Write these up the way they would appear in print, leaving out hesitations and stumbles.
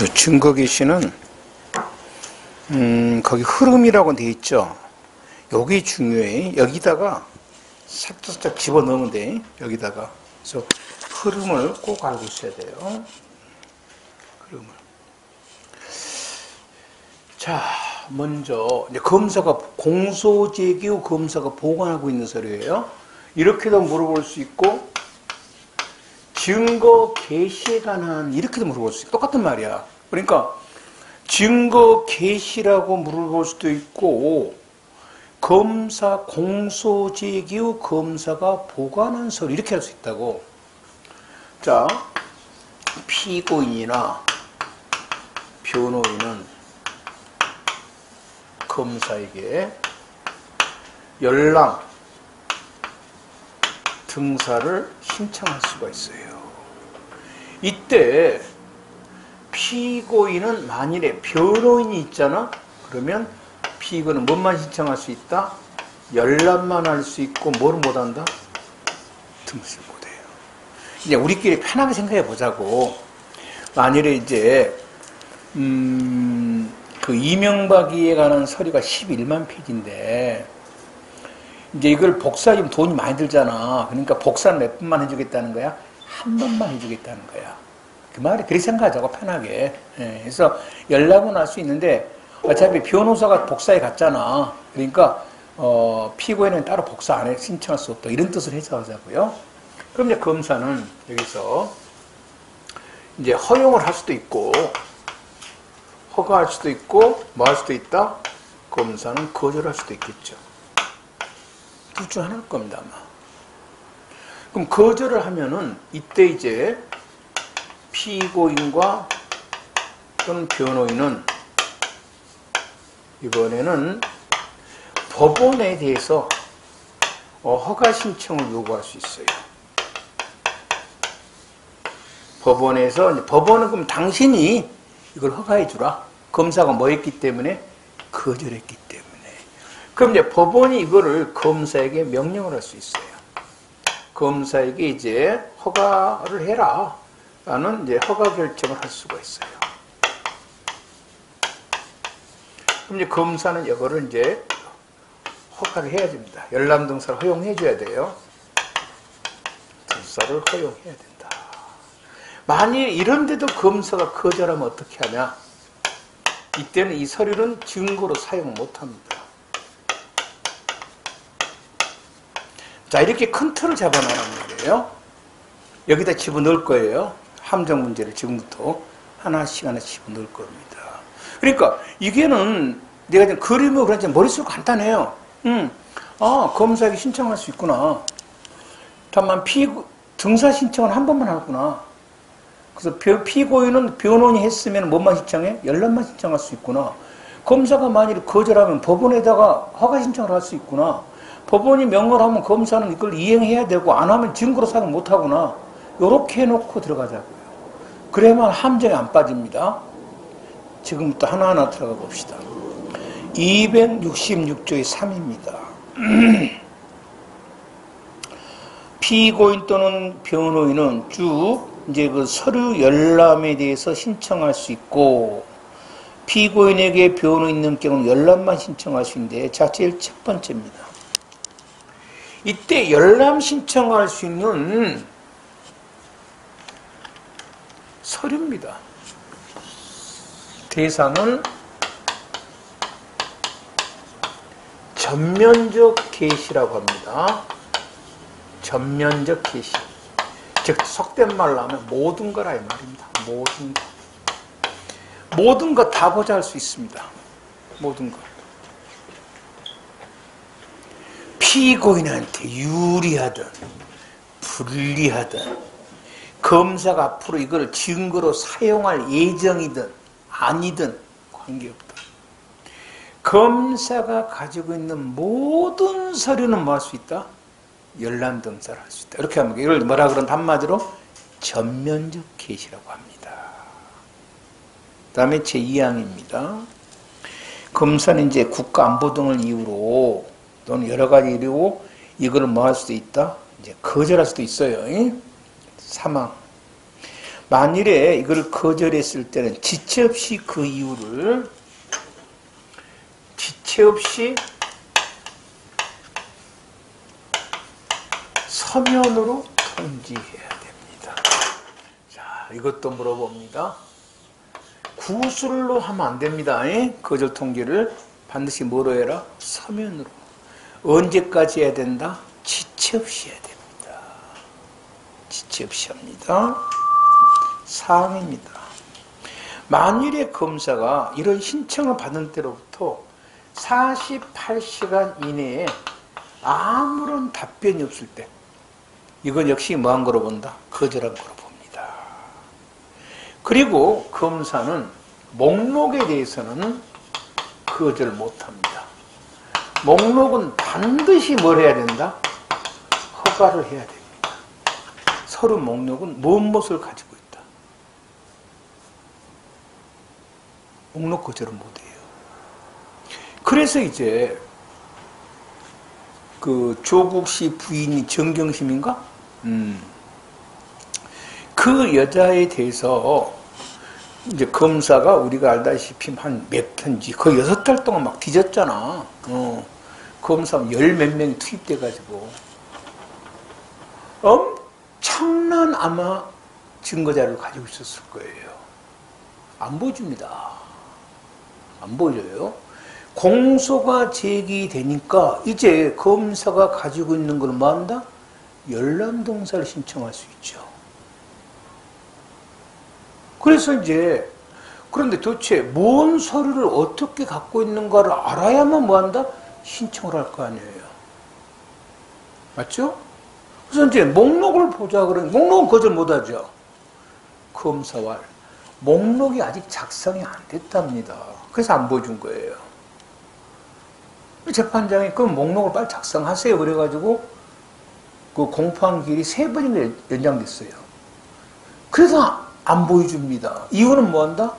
이 증거 계시는 거기 흐름이라고 돼 있죠. 여기 중요해. 여기다가 살짝 집어넣으면 돼. 여기다가. 그래서 흐름을 꼭 알고 있어야 돼요. 흐름을. 자, 먼저 이제 검사가 공소제기 후 검사가 보관하고 있는 서류예요. 이렇게도 물어볼 수 있고 증거 개시에 관한 이렇게도 물어볼 수 있고 똑같은 말이야. 그러니까 증거 개시라고 물어볼 수도 있고 검사 공소제기 후 검사가 보관한 서류 이렇게 할 수 있다고. 자, 피고인이나 변호인은 검사에게 열람 등사를 신청할 수가 있어요. 이때 피고인은 만일에 변호인이 있잖아. 그러면 피고인은 뭐만 신청할 수 있다? 열람만 할 수 있고 뭐를 못한다? 등사를 못해요. 이제 우리끼리 편하게 생각해 보자고. 만일에 이제 그 이명박이에 관한 서류가 11만 페이지인데 이제 이걸 복사하면 돈이 많이 들잖아. 그러니까 복사는 몇 번만 해주겠다는 거야? 한 번만 해주겠다는 거야. 그 말이 그렇게 생각하자고 편하게. 예, 그래서 열람은 할 수 있는데 어차피 변호사가 복사해 갔잖아. 그러니까 피고인은 따로 복사 안 해 신청할 수 없다. 이런 뜻을 해석하자고요. 그럼 이제 검사는 여기서 이제 허용을 할 수도 있고 허가할 수도 있고 뭐 할 수도 있다? 검사는 거절할 수도 있겠죠. 둘 중 하나일 겁니다, 아마. 그럼 거절을 하면은 이때 이제 피고인과 또는 변호인은 이번에는 법원에 대해서 허가 신청을 요구할 수 있어요. 법원에서 법원은 그럼 당신이 이걸 허가해 주라. 검사가 뭐 했기 때문에? 거절했기 때문에. 그럼 이제 법원이 이거를 검사에게 명령을 할 수 있어요. 검사에게 이제 허가를 해라. 라는 이제 허가 결정을 할 수가 있어요. 그럼 이제 검사는 이거를 이제 허가를 해야 됩니다. 열람 등사를 허용해 줘야 돼요. 등사를 허용해야 된다. 만일 이런데도 검사가 거절하면 어떻게 하냐? 이때는 이 서류는 증거로 사용 못합니다. 자, 이렇게 큰 틀을 잡아놔란 말이에요. 여기다 집어넣을 거예요. 함정 문제를 지금부터 하나씩 집어넣을 겁니다. 그러니까 이게는 내가 지금 그림으로 그런지 머릿속 간단해요. 검사에게 신청할 수 있구나. 다만 등사 신청은 한 번만 하구나. 그래서 피고인은 변호인이 했으면 뭐만 신청해? 열람만 신청할 수 있구나. 검사가 만일 거절하면 법원에다가 허가 신청을 할 수 있구나. 법원이 명령을 하면 검사는 이걸 이행해야 되고 안 하면 증거로 사용 못 하구나. 요렇게 해놓고 들어가자고요. 그래야만 함정에 안 빠집니다. 지금부터 하나하나 들어가 봅시다. 266조의 3입니다. 피고인 또는 변호인은 쭉 이제 그 서류 열람에 대해서 신청할 수 있고 피고인에게 변호인 있는 경우는 열람만 신청할 수 있는데 자, 제일 첫 번째입니다. 이때 열람 신청할 수 있는 서류입니다. 대상은 전면적 개시라고 합니다. 전면적 개시. 즉 속된 말로 하면 모든 거라 이 말입니다. 모든 거. 모든 거 다 보자 할 수 있습니다. 모든 거. 피고인한테 유리하든 불리하든 검사가 앞으로 이걸 증거로 사용할 예정이든 아니든 관계없다. 검사가 가지고 있는 모든 서류는 뭐 할 수 있다? 열람 등사를 할 수 있다. 이렇게 하면 이걸 뭐라 그런 한마디로 전면적 개시라고 합니다. 다음에 제2항입니다. 검사는 이제 국가안보 등을 이유로 또는 여러 가지 이유로 이거를 뭐 할 수도 있다? 이제 거절할 수도 있어요. 3항. 만일에 이걸 거절했을 때는 지체 없이 그 이유를 지체 없이 서면으로 통지해야 됩니다. 자, 이것도 물어봅니다. 구술로 하면 안 됩니다. 거절 통지를 반드시 뭐로 해라? 서면으로. 언제까지 해야 된다? 지체 없이 해야 됩니다. 지체 없이 합니다. 사항입니다. 만일에 검사가 이런 신청을 받은 때로부터 48시간 이내에 아무런 답변이 없을 때 이건 역시 뭐한 거로 본다? 거절한 거로 봅니다. 그리고 검사는 목록에 대해서는 거절 못합니다. 목록은 반드시 뭘 해야 된다? 허가를 해야 됩니다. 서류 목록은 무엇을 가지고 있다? 목록 거절은 못해요. 그래서 이제 그 조국 씨 부인이 정경심인가? 그 여자에 대해서 이제 검사가 우리가 알다시피 한 몇 편지 거의 6달 동안 막 뒤졌잖아. 검사 10몇 명이 투입돼가지고 엄청난 아마 증거자료를 가지고 있었을 거예요. 안 보여줍니다. 안 보여줘요. 공소가 제기되니까 이제 검사가 가지고 있는 걸 뭐한다? 열람동사를 신청할 수 있죠. 그래서 이제 그런데 도대체 뭔 서류를 어떻게 갖고 있는가를 알아야만 뭐한다? 신청을 할 거 아니에요. 맞죠? 그래서 이제 목록을 보자 그러니 목록은 거절 못하죠. 검사와 목록이 아직 작성이 안 됐답니다. 그래서 안 보여준 거예요. 재판장이 그 목록을 빨리 작성하세요. 그래가지고 그 공포한 길이 3번이나 연장됐어요. 그래서 안 보여줍니다. 이유는 뭐한다?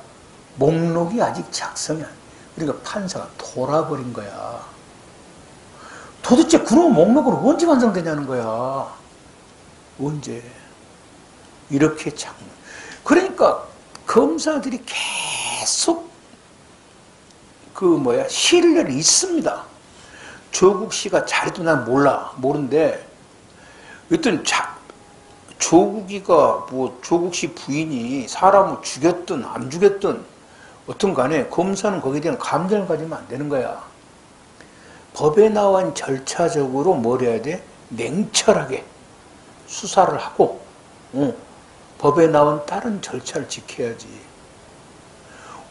목록이 아직 작성이 안 돼. 그러니까 판사가 돌아버린 거야. 도대체 그런 목록으로 언제 완성되냐는 거야. 언제. 이렇게 참. 그러니까 검사들이 계속 신뢰를 잊습니다. 조국 씨가 잘해도 난 모르는데 여튼 조국이가 조국 씨 부인이 사람을 죽였든 안 죽였든 어떤 간에 검사는 거기에 대한 감정을 가지면 안 되는 거야. 법에 나온 절차적으로 뭘 해야 돼? 냉철하게 수사를 하고 법에 나온 다른 절차를 지켜야지.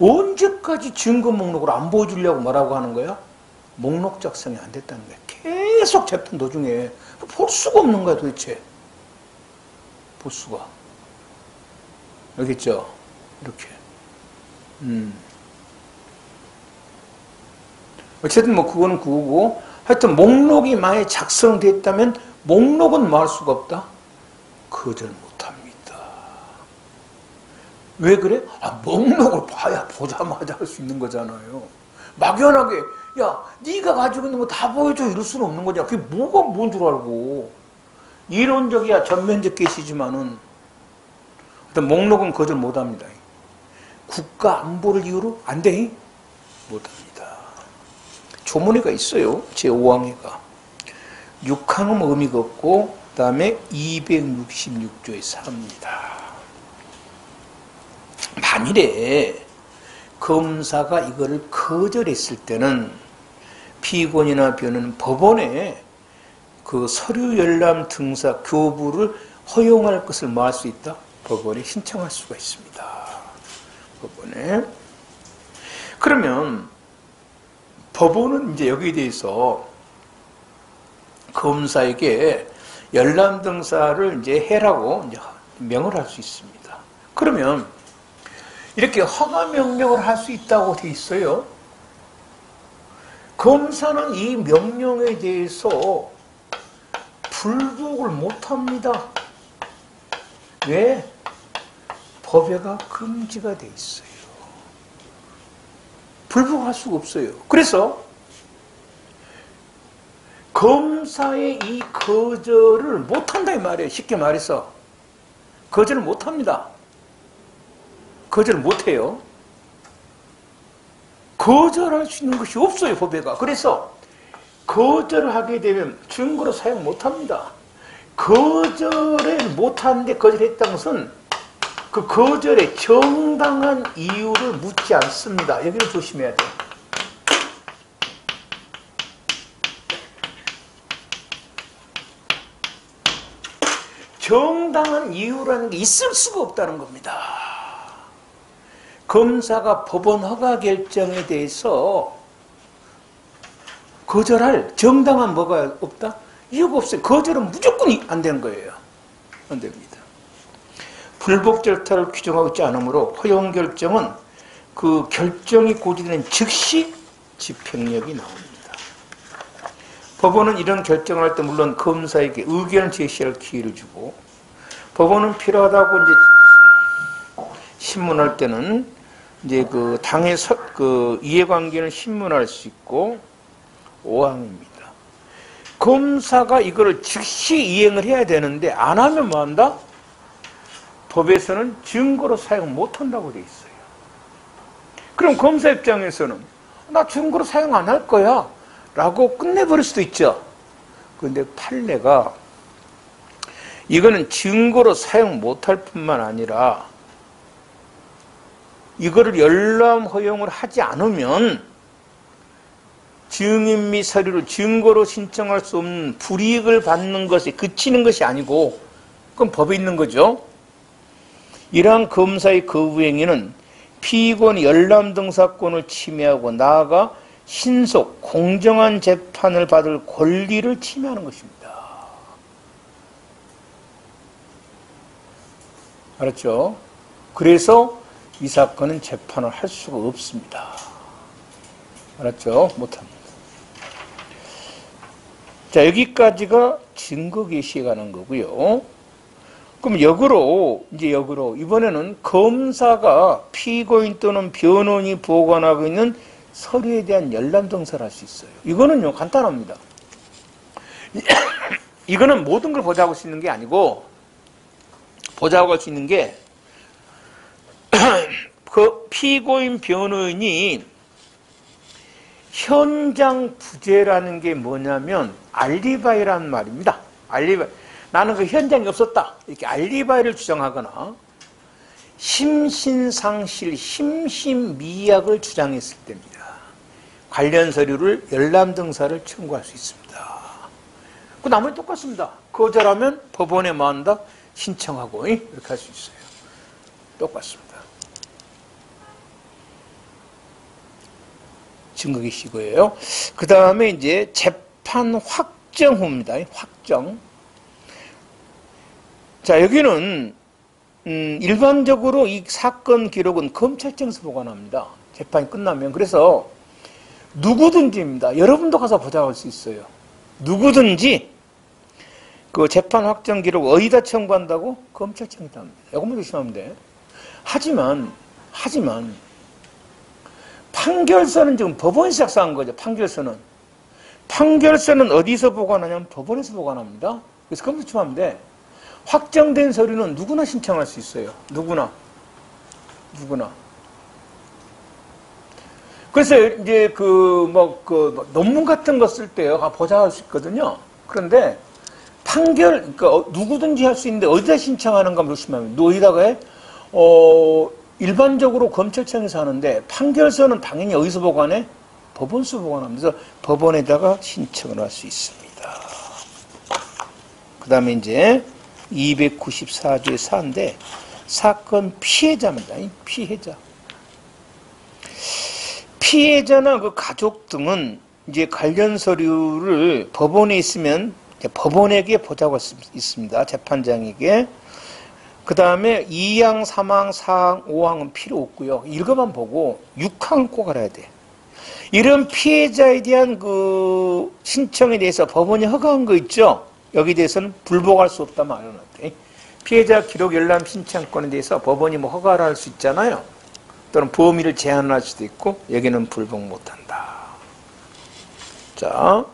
언제까지 증거 목록을 안 보여주려고 뭐라고 하는 거야? 목록 작성이 안 됐다는 거야. 계속 재판 도중에 볼 수가 없는 거야 도대체. 볼 수가. 알겠죠? 이렇게. 어쨌든 그거는 그거고 하여튼 목록이 많이 작성됐다면 목록은 뭐 할 수가 없다? 거절 못합니다. 왜 그래? 목록을 봐야 보자마자 할 수 있는 거잖아요. 막연하게 야 네가 가지고 있는 거 다 보여줘 이럴 수는 없는 거냐. 그게 뭐가 뭔 줄 알고. 이론적이야 전면적 계시지만은 일단 목록은 거절 못합니다. 국가 안보를 이유로 안 돼? 못합니다. 조문회가 있어요. 제5항회가 6항은 의미가 없고 그 다음에 266조에 4입니다. 만일에 검사가 이거를 거절했을 때는 피고인이나 변호인은 법원에 그 서류 열람 등사 교부를 허용할 것을 뭐 할 수 있다? 법원에 신청할 수가 있습니다. 법원에. 그러면 법원은 이제 여기에 대해서 검사에게 열람 등사를 이제 해라고 이제 명을 할 수 있습니다. 그러면 이렇게 허가 명령을 할 수 있다고 돼 있어요. 검사는 이 명령에 대해서 불복을 못합니다. 왜? 법에가 금지가 돼 있어요. 불복할 수가 없어요. 그래서 검사의 이 거절을 못한다 이 말이에요. 쉽게 말해서 거절을 못합니다. 거절을 못해요. 거절할 수 있는 것이 없어요, 법에가. 그래서 거절을 하게 되면 증거로 사용 못합니다. 거절을 못하는데 거절했다는 것은 그 거절의 정당한 이유를 묻지 않습니다. 여기를 조심해야 돼요. 정당한 이유라는 게 있을 수가 없다는 겁니다. 검사가 법원 허가 결정에 대해서 거절할 정당한 뭐가 없다? 이유가 없어요. 거절은 무조건 안 되는 거예요. 안 됩니다. 불복 절차를 규정하고 있지 않으므로 허용 결정은 그 결정이 고지되는 즉시 집행력이 나옵니다. 법원은 이런 결정을 할 때 물론 검사에게 의견을 제시할 기회를 주고, 법원은 필요하다고 이제 신문할 때는 이제 그 당의 그 이해관계는 신문할 수 있고 5항입니다. 검사가 이거를 즉시 이행을 해야 되는데 안 하면 뭐 한다? 법에서는 증거로 사용 못 한다고 돼 있어요. 그럼 검사 입장에서는 나 증거로 사용 안 할 거야 라고 끝내버릴 수도 있죠. 그런데 판례가 이거는 증거로 사용 못할 뿐만 아니라 이거를 열람 허용을 하지 않으면 증인 및 서류를 증거로 신청할 수 없는 불이익을 받는 것에 그치는 것이 아니고 그건 법에 있는 거죠. 이러한 검사의 거부 행위는 피의권 열람 등사권을 침해하고 나아가 신속 공정한 재판을 받을 권리를 침해하는 것입니다. 알았죠? 그래서 이 사건은 재판을 할 수가 없습니다. 알았죠? 못합니다. 자, 여기까지가 증거 개시에 관한 거고요. 그럼 역으로 이번에는 검사가 피고인 또는 변호인이 보관하고 있는 서류에 대한 열람 등사를 할 수 있어요. 이거는요, 간단합니다. 이거는 모든 걸 보자고 할 수 있는 게 아니고, 보자고 할 수 있는 게, 그 피고인 변호인이 현장 부재라는 게 뭐냐면 알리바이라는 말입니다. 알리바이. 나는 그 현장에 없었다. 이렇게 알리바이를 주장하거나 심신상실, 심신미약을 주장했을 때입니다. 관련 서류를 열람 등사를 청구할 수 있습니다. 그 나머지 똑같습니다. 거절하면 법원에 뭐 한다? 신청하고 이렇게 할 수 있어요. 똑같습니다. 증거기시고예요. 그 다음에 이제 재판 확정 후입니다. 확정. 자, 여기는 일반적으로 이 사건 기록은 검찰청에서 보관합니다. 재판이 끝나면. 그래서 누구든지입니다. 여러분도 가서 보자고 할 수 있어요. 누구든지 그 재판 확정 기록 어디다 청구한다고? 검찰청에다 합니다. 이것만 조심하면 돼. 하지만 판결서는 지금 법원에서 작성한 거죠. 판결서는 어디서 보관하냐면 법원에서 보관합니다. 그래서 그것만 조심하면 돼. 확정된 서류는 누구나 신청할 수 있어요. 누구나. 그래서 이제 논문 같은 거 쓸 때요, 보자 할 수 있거든요. 그런데 그러니까 누구든지 할 수 있는데 어디다 신청하는가 조심하면 어디다가 해? 일반적으로 검찰청에서 하는데 판결서는 당연히 어디서 보관해? 법원서 보관합니다. 그래서 법원에다가 신청을 할 수 있습니다. 그 다음에 이제 294조의 4인데 사건 피해자입니다. 피해자나 그 가족 등은 이제 관련 서류를 법원에 있으면 법원에게 보자고 있습니다. 재판장에게. 그 다음에 2항, 3항, 4항, 5항은 필요 없고요. 읽어만 보고 6항은 꼭 알아야 돼. 이런 피해자에 대한 그 신청에 대해서 법원이 허가한 거 있죠? 여기에 대해서는 불복할 수 없다 말해놨대. 피해자 기록 열람 신청권에 대해서 법원이 뭐 허가를 할 수 있잖아요. 또는 범위를 제한할 수도 있고 여기는 불복 못한다. 자,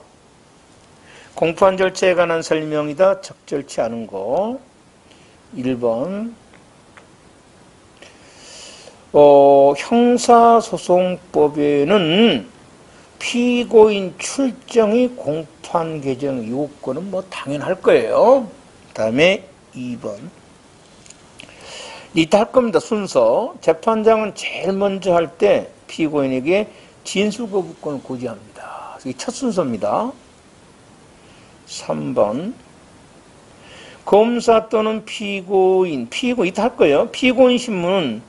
공판 절차에 관한 설명이다. 적절치 않은 거. 1번. 형사소송법에는 피고인 출정이 공판 개정 요건은 뭐 당연할 거예요. 그 다음에 2번. 이따 할 겁니다. 순서. 재판장은 제일 먼저 할 때 피고인에게 진술거부권을 고지합니다. 이게 첫 순서입니다. 3번. 검사 또는 피고인 이따 할 거예요. 피고인 신문은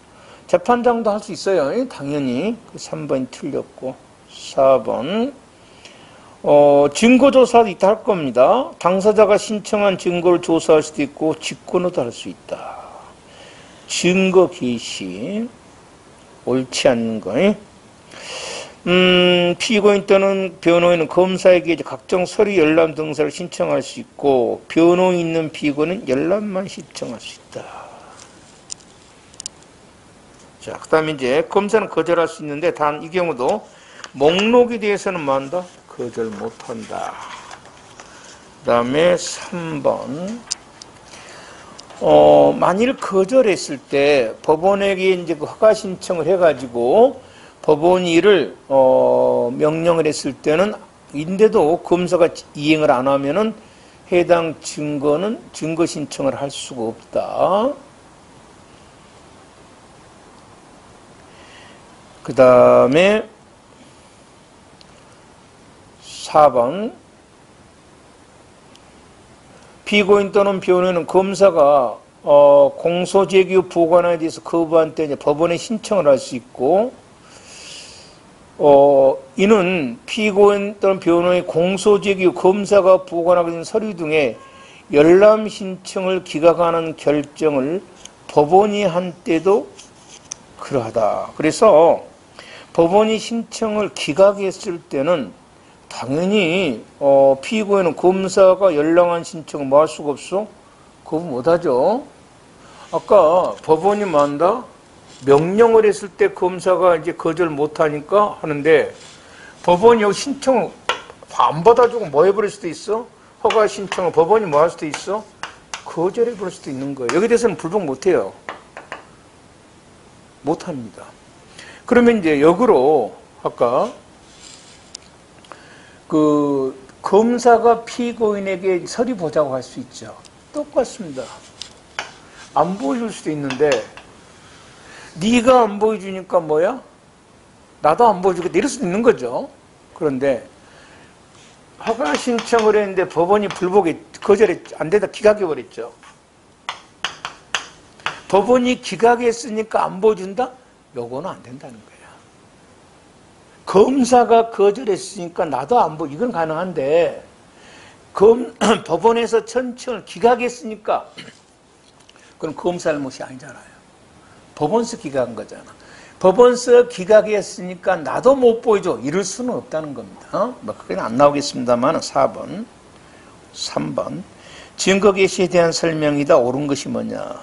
재판장도 할 수 있어요. 당연히. 3번이 틀렸고. 4번. 증거조사도 이따 할 겁니다. 당사자가 신청한 증거를 조사할 수도 있고, 직권으로도 할 수 있다. 증거 개시. 옳지 않는 거. 피고인 또는 변호인은 검사에게 각종 서류 열람 등사를 신청할 수 있고, 변호인 있는 피고는 열람만 신청할 수 있다. 자, 그 다음에 이제 검사는 거절할 수 있는데, 단 이 경우도 목록에 대해서는 뭐 한다? 거절 못한다. 그 다음에 3번. 만일 거절했을 때 법원에게 이제 그 허가 신청을 해가지고 법원이 이를 명령을 했을 때는 인데도 검사가 이행을 안 하면은 해당 증거는 증거 신청을 할 수가 없다. 그 다음에 4번. 피고인 또는 변호인은 검사가 공소제기 후 보관에 대해서 거부한 때 이제 법원에 신청을 할 수 있고, 이는 피고인 또는 변호인의 공소제기 후 검사가 보관하게 된 서류 등의 열람 신청을 기각하는 결정을 법원이 한 때도 그러하다. 그래서 법원이 신청을 기각했을 때는 당연히 피고인은 검사가 열람한 신청을 뭐 할 수가 없어? 거부 못하죠. 아까 법원이 뭐 한다? 명령을 했을 때 검사가 이제 거절 못하니까 하는데, 법원이 여기 신청을 안 받아주고 뭐 해버릴 수도 있어? 허가 신청을 법원이 뭐 할 수도 있어? 거절해버릴 수도 있는 거예요. 여기에 대해서는 불복 못해요. 못합니다. 그러면 이제 역으로 아까 그 검사가 피고인에게 서류 보자고 할 수 있죠. 똑같습니다. 안 보여줄 수도 있는데, 네가 안 보여주니까 뭐야? 나도 안 보여주겠다 이럴 수도 있는 거죠. 그런데 허가 신청을 했는데 법원이 불복에 안 되다 기각해버렸죠. 법원이 기각했으니까 안 보여준다? 요거는 안 된다는 거예요. 검사가 거절했으니까 나도 안 보여. 이건 가능한데, 법원에서 천청을 기각했으니까 그건 검사 잘못이 아니잖아요. 법원서 기각한 거잖아. 법원서 기각했으니까 나도 못 보여줘. 이럴 수는 없다는 겁니다. 뭐 그건 안 나오겠습니다만 4번, 3번. 증거 개시에 대한 설명이다. 옳은 것이 뭐냐?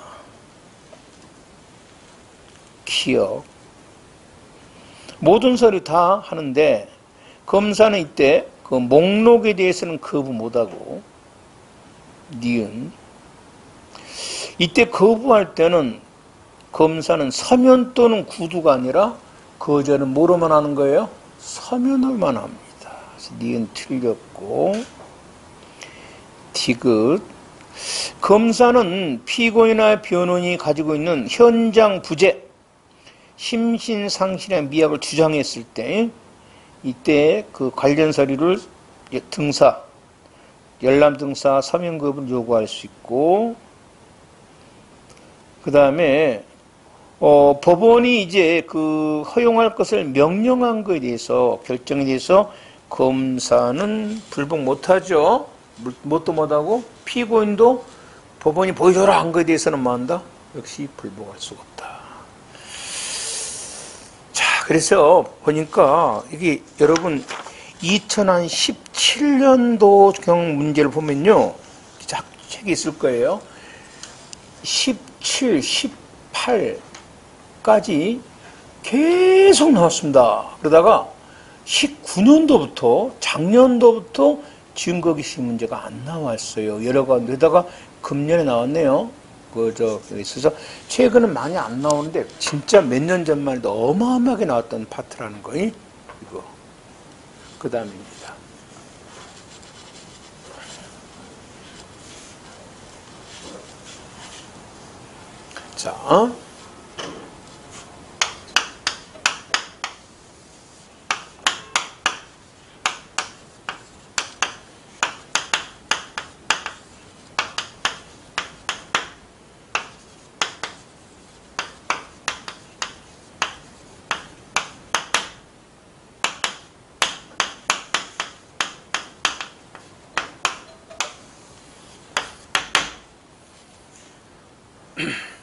기억. 모든 서류 다 하는데 검사는 이때 그 목록에 대해서는 거부 못하고, 니은. 이때 거부할 때는 검사는 서면 또는 구두가 아니라 거절은 뭐로만 하는 거예요? 서면으로만 합니다. 그래서 니은 틀렸고, 디귿. 검사는 피고인이나 변호인이 가지고 있는 현장 부재, 심신상실의 미약을 주장했을 때, 이때 그 관련 서류를 등사, 열람 등사, 서면 거부를 요구할 수 있고, 그 다음에 법원이 이제 그 허용할 것을 명령한 것에 대해서, 결정에 대해서 검사는 불복 못하죠. 뭣도 못하고, 피고인도 법원이 보여줘라 한 것에 대해서는 뭐 한다? 역시 불복할 수가 없다. 자, 그래서 보니까 이게 여러분 2017년도경 문제를 보면요, 책이 있을 거예요. 17, 18까지 계속 나왔습니다. 그러다가 19년도부터, 작년도부터 증거기시 문제가 안 나왔어요. 여러 가지다가 금년에 나왔네요. 있어서 최근은 많이 안 나오는데 진짜 몇 년 전만 해도 어마어마하게 나왔던 파트라는 거, 이거. 그 다음입니다. 자.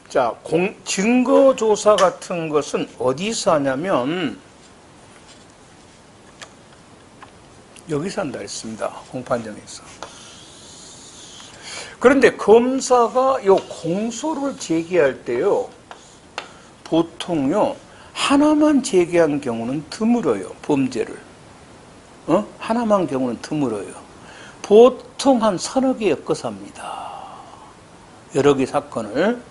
자, 증거조사 같은 것은 어디서 하냐면 여기서 한다 했습니다. 공판정에서. 그런데 검사가 요 공소를 제기할 때요, 보통요 하나만 제기한 경우는 드물어요. 범죄를 하나만 경우는 드물어요. 보통 한 서너 개 엮어서 합니다. 여러 개 사건을.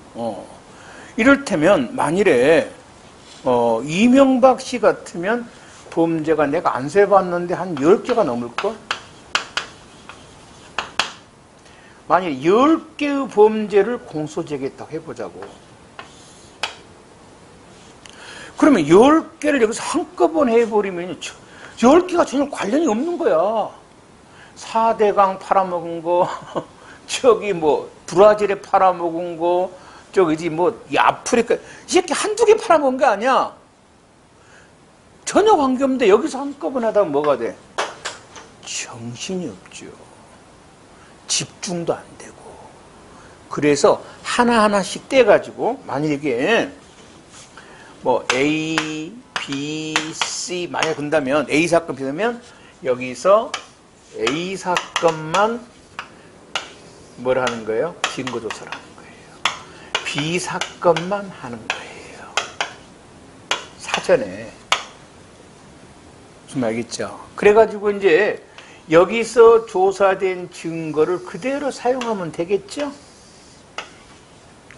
이를테면 만일에 이명박 씨 같으면 범죄가 내가 안 세봤는데 한 10개가 넘을걸? 만약에 10개의 범죄를 공소제기했다고 해보자고. 그러면 10개를 여기서 한꺼번에 해버리면 10개가 전혀 관련이 없는 거야. 4대강 팔아먹은 거, 저기 뭐 브라질에 팔아먹은 거, 저기 뭐 아프리카, 이렇게 한두 개 팔아먹은 게 아니야. 전혀 관계없는데 여기서 한꺼번에 하다 뭐가 돼? 정신이 없죠. 집중도 안 되고. 그래서 하나하나씩 떼가지고, 만약에 뭐 A, B, C 만약에 본다면, A 사건 비하면 여기서 A 사건만 뭘 하는 거예요? 증거조사를 하는 거예요. B 사건만 하는 거예요. 사전에. 무슨 말이겠죠? 그래가지고 이제 여기서 조사된 증거를 그대로 사용하면 되겠죠?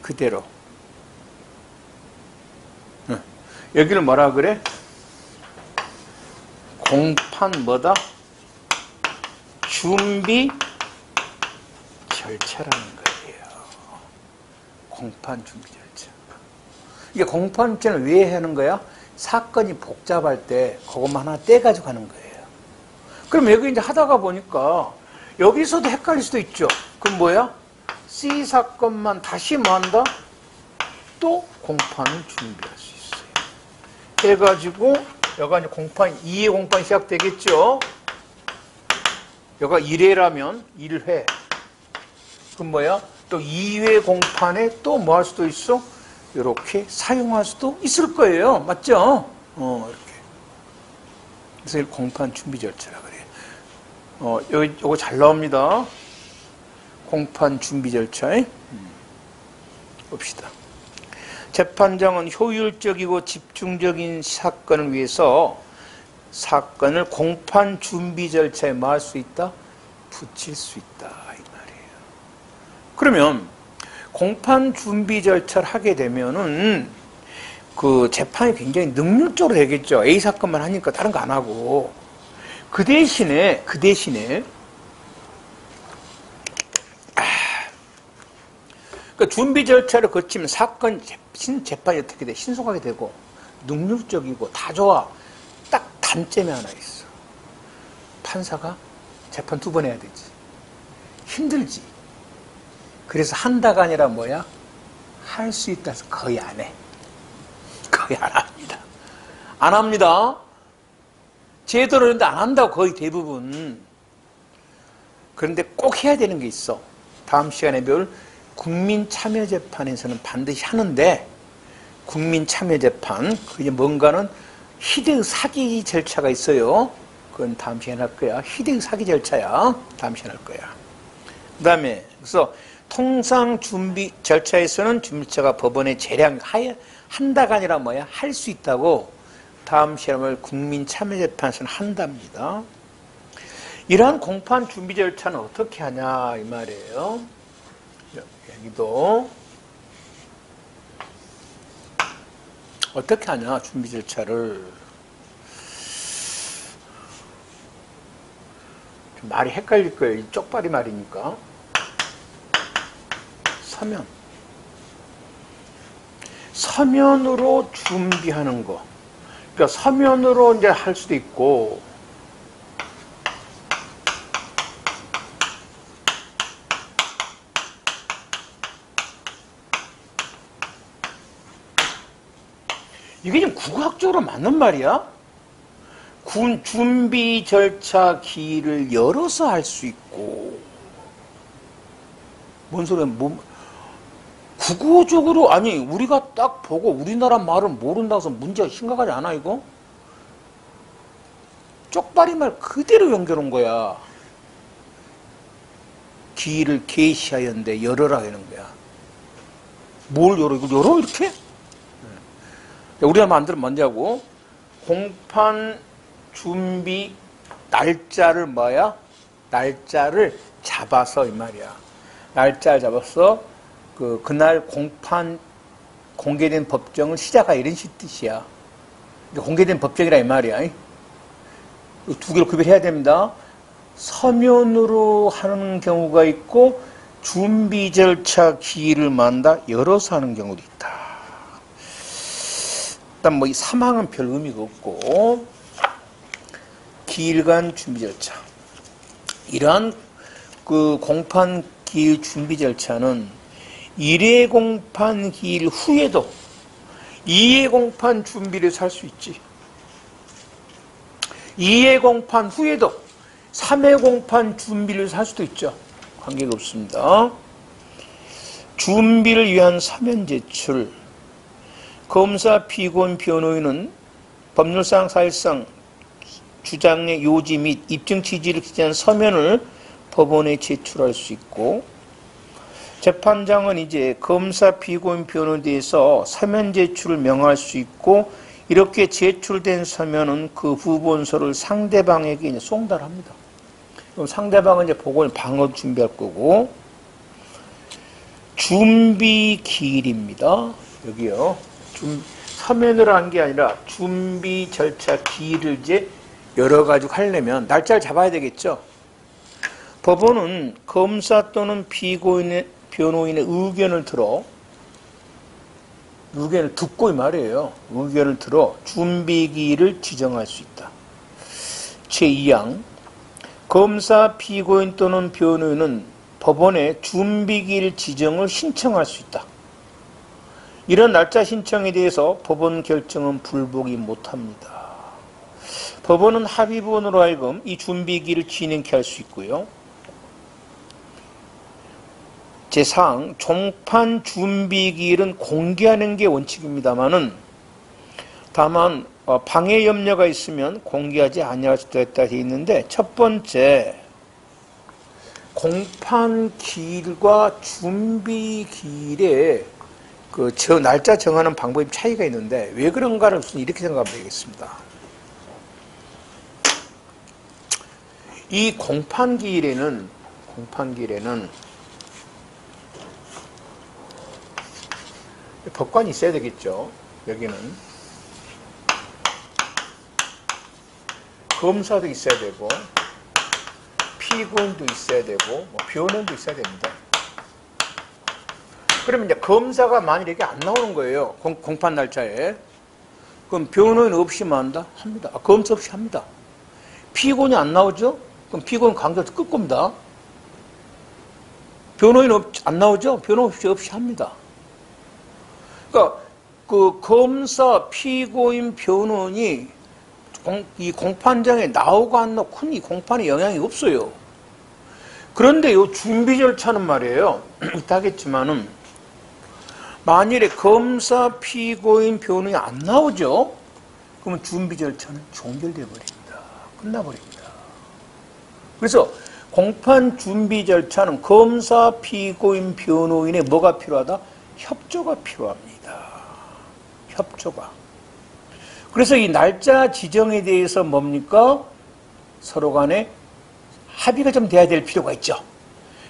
그대로. 여기를 뭐라 그래? 공판 뭐다? 준비 절차라는 거예요. 공판 준비 절차. 이게 공판 절차는 왜 하는 거야? 사건이 복잡할 때 그것만 하나 떼가지고 하는 거예요. 그럼 여기 이제 하다가 보니까 여기서도 헷갈릴 수도 있죠. 그럼 뭐야? C 사건만 다시 뭐 한다? 또 공판을 준비할 수 있어요. 해가지고 여기가 이제 공판, 2회 공판이 시작되겠죠. 여기가 1회라면 1회. 그럼 뭐야? 또 2회 공판에 또 뭐 할 수도 있어? 이렇게 사용할 수도 있을 거예요. 맞죠? 이렇게. 그래서 이걸 공판 준비 절차라 그래요. 요거 잘 나옵니다. 공판 준비 절차에. 봅시다. 재판장은 효율적이고 집중적인 사건을 위해서 사건을 공판 준비 절차에 뭐 할 수 있다? 붙일 수 있다. 이 말이에요. 그러면 공판 준비 절차를 하게 되면은 그 재판이 굉장히 능률적으로 되겠죠. A 사건만 하니까 다른 거 안 하고. 그 대신에 그 준비 절차를 거치면 사건 재판이 어떻게 돼? 신속하게 되고 능률적이고 다 좋아. 딱 단점이 하나 있어. 판사가 재판 2번 해야 되지. 힘들지. 그래서 한다가 아니라 뭐야? 할 수 있다 해서 거의 안 해. 거의 안 합니다. 안 합니다. 제대로 했는데 안 한다고 거의 대부분. 그런데 꼭 해야 되는 게 있어. 다음 시간에 배울 국민참여재판에서는 반드시 하는데, 국민참여재판, 그게 뭔가는 희대의 사기 절차가 있어요. 그건 다음 시간에 할 거야. 희대의 사기 절차야. 다음 시간에 할 거야. 그 다음에, 그래서 통상 준비 절차에서는 준비처가 법원에 재량하여 한다가 아니라 뭐야? 할 수 있다고 다음 시험을 국민참여재판에서는 한답니다. 이러한 공판 준비 절차는 어떻게 하냐 이 말이에요. 여기도 어떻게 하냐, 준비 절차를. 좀 말이 헷갈릴 거예요. 이 쪽발이 말이니까. 서면으로 준비하는 거. 그러니까 서면으로 이제 할 수도 있고, 이게 좀 국어학적으로 맞는 말이야? 군 준비 절차 기일을 열어서 할 수 있고, 뭔 소리야? 국어적으로, 아니 우리가 딱 보고 우리나라 말을 모른다고 해서 문제가 심각하지 않아 이거? 쪽발이 말 그대로 연결한 거야. 기일을 계시하였는데 열어라 하는 거야. 뭘 열어? 이거 열어 이렇게? 우리가 만들면 뭔냐고? 공판 준비 날짜를 뭐야? 날짜를 잡아서 이 말이야. 날짜를 잡아서 그날 공판 공개된 법정을 시작하 이런 뜻이야. 공개된 법정이라 이 말이야. 두 개를 구별해야 됩니다. 서면으로 하는 경우가 있고 준비 절차 기일을 만다 열어서 하는 경우도 있다. 일단 뭐 이 사망은 별 의미가 없고 기일간 준비 절차. 이러한 그 공판 기일 준비 절차는 1회 공판 기일 후에도 2회 공판 준비를 할 수 있지. 2회 공판 후에도 3회 공판 준비를 할 수도 있죠. 관계가 없습니다. 준비를 위한 서면 제출. 검사, 피고인, 변호인은 법률상, 사실상 주장의 요지 및 입증 취지를 기재한 서면을 법원에 제출할 수 있고, 재판장은 이제 검사, 피고인, 변호인에 대해서 서면 제출을 명할 수 있고, 이렇게 제출된 서면은 그 후본서를 상대방에게 이제 송달합니다. 그럼 상대방은 이제 보고 방어 준비할 거고, 준비 기일입니다. 여기요. 서면으로 한 게 아니라 준비 절차 기일을 이제 열어가지고 하려면 날짜를 잡아야 되겠죠. 법원은 검사 또는 피고인의 변호인의 의견을 듣고 이 말이에요. 의견을 들어 준비기일을 지정할 수 있다. 제2항 검사, 피고인 또는 변호인은 법원에 준비기일 지정을 신청할 수 있다. 이런 날짜 신청에 대해서 법원 결정은 불복이 못합니다. 법원은 합의본으로 하여금 이 준비기일을 진행케 할 수 있고요. 제4항 종판 준비기일은 공개하는 게 원칙입니다만은 다만 방해 염려가 있으면 공개하지 아니할 수도 있다 되어 있는데, 첫 번째 공판 기일과 준비 기일에 저 날짜 정하는 방법이 차이가 있는데 왜 그런가를 우선 이렇게 생각하면 되겠습니다. 이 공판 기일에는 법관이 있어야 되겠죠. 여기는 검사도 있어야 되고 피고인도 있어야 되고 뭐 변호인도 있어야 됩니다. 그러면 이제 검사가 만일 이게 안 나오는 거예요. 공판 날짜에. 그럼 변호인 없이 뭐 한다? 합니다. 검사 없이 합니다. 피고인이 안 나오죠? 그럼 피고인 관계에서 끌 겁니다. 변호인 안 나오죠? 변호인 없이 합니다. 그러니까 그 검사, 피고인, 변호인이 이 공판장에 나오고 안 나오고 큰 이 공판에 영향이 없어요. 그런데 이 준비 절차는 말이에요. 있다겠지만은 만일에 검사, 피고인, 변호인이 안 나오죠? 그러면 준비 절차는 종결돼 버립니다. 끝나버립니다. 그래서 공판 준비 절차는 검사, 피고인, 변호인의 뭐가 필요하다? 협조가 필요합니다. 협조가. 그래서 이 날짜 지정에 대해서 뭡니까? 서로 간에 합의가 좀 돼야 될 필요가 있죠.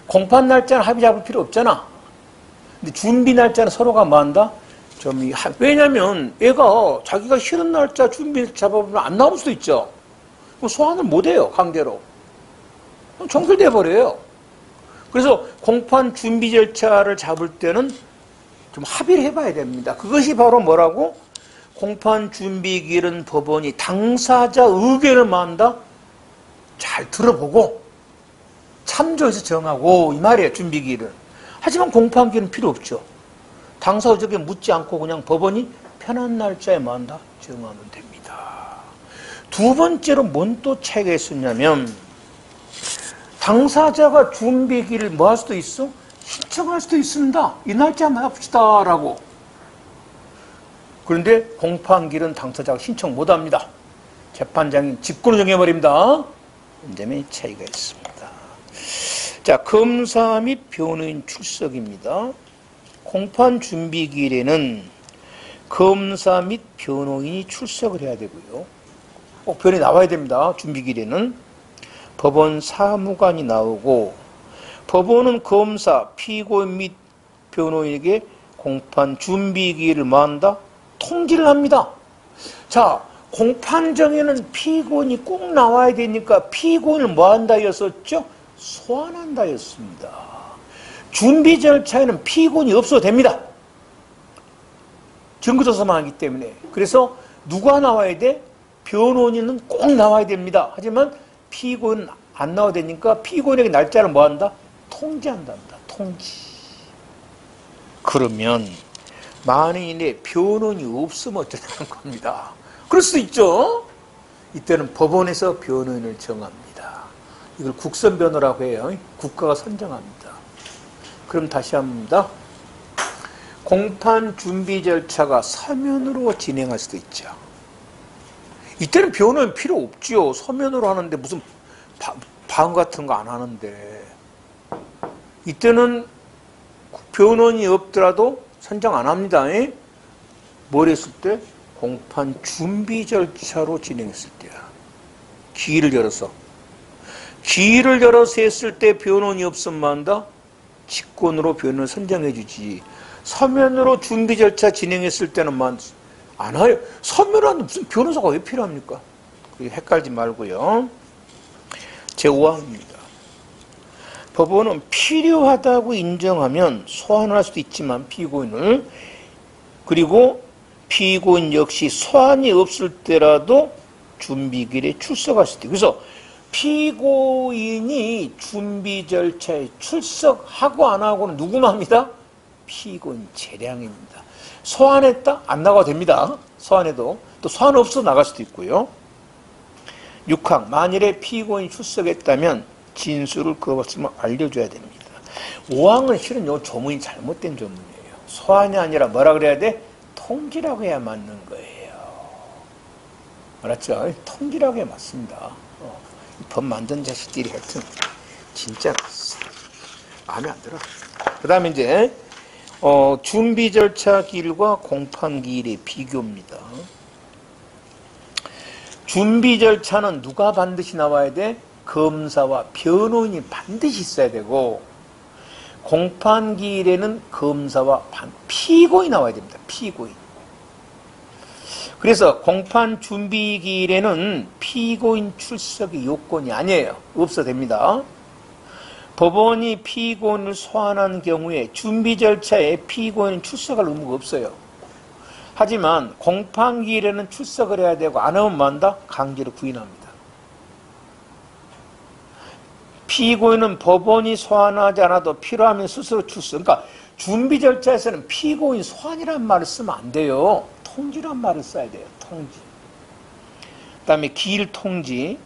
공판 날짜는 합의 잡을 필요 없잖아. 근데 준비 날짜는 서로가 뭐 한다? 왜냐면 애가 자기가 싫은 날짜 준비 잡아보면 안 나올 수도 있죠. 그럼 소환을 못해요, 강제로. 종결돼 버려요. 그래서 공판 준비 절차를 잡을 때는 좀 합의를 해봐야 됩니다. 그것이 바로 뭐라고? 공판 준비기일은 법원이 당사자 의견을 만다 잘 들어보고 참조해서 정하고 이 말이에요, 준비기일은. 하지만 공판기일은 필요 없죠. 당사 의견에 묻지 않고 그냥 법원이 편한 날짜에 만다 정하면 됩니다. 두 번째로 뭔 또 차이가 있었냐면 당사자가 준비기일을 뭐 할 수도 있어? 신청할 수도 있습니다. 이 날짜 한번 해봅시다 라고. 그런데 공판기일은 당사자가 신청 못합니다. 재판장이 직권을 정해버립니다. 이 점에 차이가 있습니다. 자, 검사 및 변호인 출석입니다. 공판 준비기일에는 검사 및 변호인이 출석을 해야 되고요. 꼭 변호인이 나와야 됩니다. 준비기일에는. 법원 사무관이 나오고 법원은 검사, 피고인 및 변호인에게 공판 준비기일을 만다 통지를 합니다. 자, 공판정에는 피고인이 꼭 나와야 되니까 피고인을 뭐 한다였었죠? 소환한다였습니다. 준비 절차에는 피고인이 없어도 됩니다. 증거조사만 하기 때문에. 그래서 누가 나와야 돼? 변호인은 꼭 나와야 됩니다. 하지만 피고인은 안 나와야 되니까 피고인에게 날짜를 뭐 한다? 통지한답니다. 통지. 그러면 만인에 변호인이 없으면 어쩌자는 겁니다. 그럴 수도 있죠. 이때는 법원에서 변호인을 정합니다. 이걸 국선변호라고 해요. 국가가 선정합니다. 그럼 다시 합니다. 공판 준비 절차가 서면으로 진행할 수도 있죠. 이때는 변호인 필요 없죠. 서면으로 하는데 무슨 방 같은 거 안 하는데. 이때는 변호인이 없더라도 선정 안 합니다. 뭘 했을 때? 공판 준비 절차로 진행했을 때야. 기일을 열어서. 기일을 열어서 했을 때 변호인이 없으면 한다? 직권으로 변호인을 선정해 주지. 서면으로 준비 절차 진행했을 때는 안 해요. 서면으로 하는데 무슨 변호사가 왜 필요합니까? 헷갈리지 말고요. 제5항입니다. 법원은 필요하다고 인정하면 소환을 할 수도 있지만 피고인을, 그리고 피고인 역시 소환이 없을 때라도 준비기일에 출석할 수도 있고. 그래서 피고인이 준비 절차에 출석하고 안 하고는 누구만 합니다? 피고인 재량입니다. 소환했다? 안 나가도 됩니다. 소환해도. 또 소환 없어 나갈 수도 있고요. 6항, 만일에 피고인이 출석했다면 진술을 그것으로 알려줘야 됩니다. 5항은 실은 요 조문이 잘못된 조문이에요. 소환이 아니라 뭐라 그래야 돼? 통지라고 해야 맞는 거예요. 알았죠? 통지라고 해야 맞습니다. 법 만든 자식들이 하여튼 진짜 마음에 안 들어. 그 다음에 이제 준비 절차 기일과 공판 기일의 비교입니다. 준비 절차는 누가 반드시 나와야 돼? 검사와 변호인이 반드시 있어야 되고, 공판 기일에는 검사와 피고인이 나와야 됩니다. 피고인. 그래서 공판 준비 기일에는 피고인 출석이 요건이 아니에요. 없어도 됩니다. 법원이 피고인을 소환한 경우에 준비 절차에 피고인 출석할 의무가 없어요. 하지만 공판기일에는 출석을 해야 되고 안 하면 만다? 강제로 구인합니다. 피고인은 법원이 소환하지 않아도 필요하면 스스로 출석. 그러니까 준비 절차에서는 피고인 소환이란 말을 쓰면 안 돼요. 통지란 말을 써야 돼요. 통지. 그 다음에 기일 통지.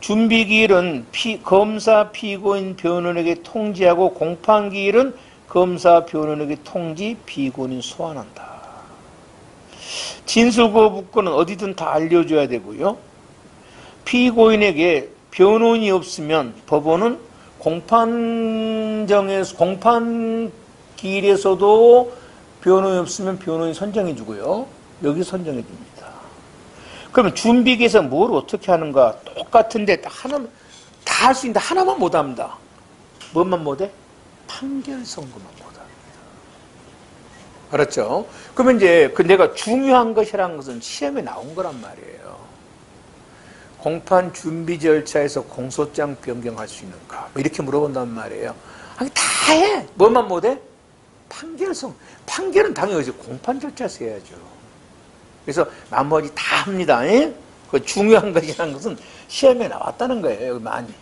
준비기일은 검사, 피고인, 변호인에게 통지하고, 공판기일은 검사, 변호인에게 통지, 피고인 소환한다. 진술거부권은 어디든 다 알려줘야 되고요. 피고인에게 변호인이 없으면 법원은 공판기일에서도 변호인이 없으면 변호인 선정해 주고요. 여기 선정해 줍니다. 그러면 준비기에서 뭘 어떻게 하는가? 똑같은데 하나만 다 할 수 있는데 하나만 못합니다. 뭐만 못해? 판결 선고만 못합니다. 알았죠? 그러면 이제 그 내가 중요한 것이라는 것은 시험에 나온 거란 말이에요. 공판 준비 절차에서 공소장 변경할 수 있는가? 뭐 이렇게 물어본단 말이에요. 아니, 다 해! 뭐만 못해? 판결성. 판결은 당연히 공판 절차에서 해야죠. 그래서 나머지 다 합니다. 예? 그 중요한 것이라는 것은 시험에 나왔다는 거예요. 많이.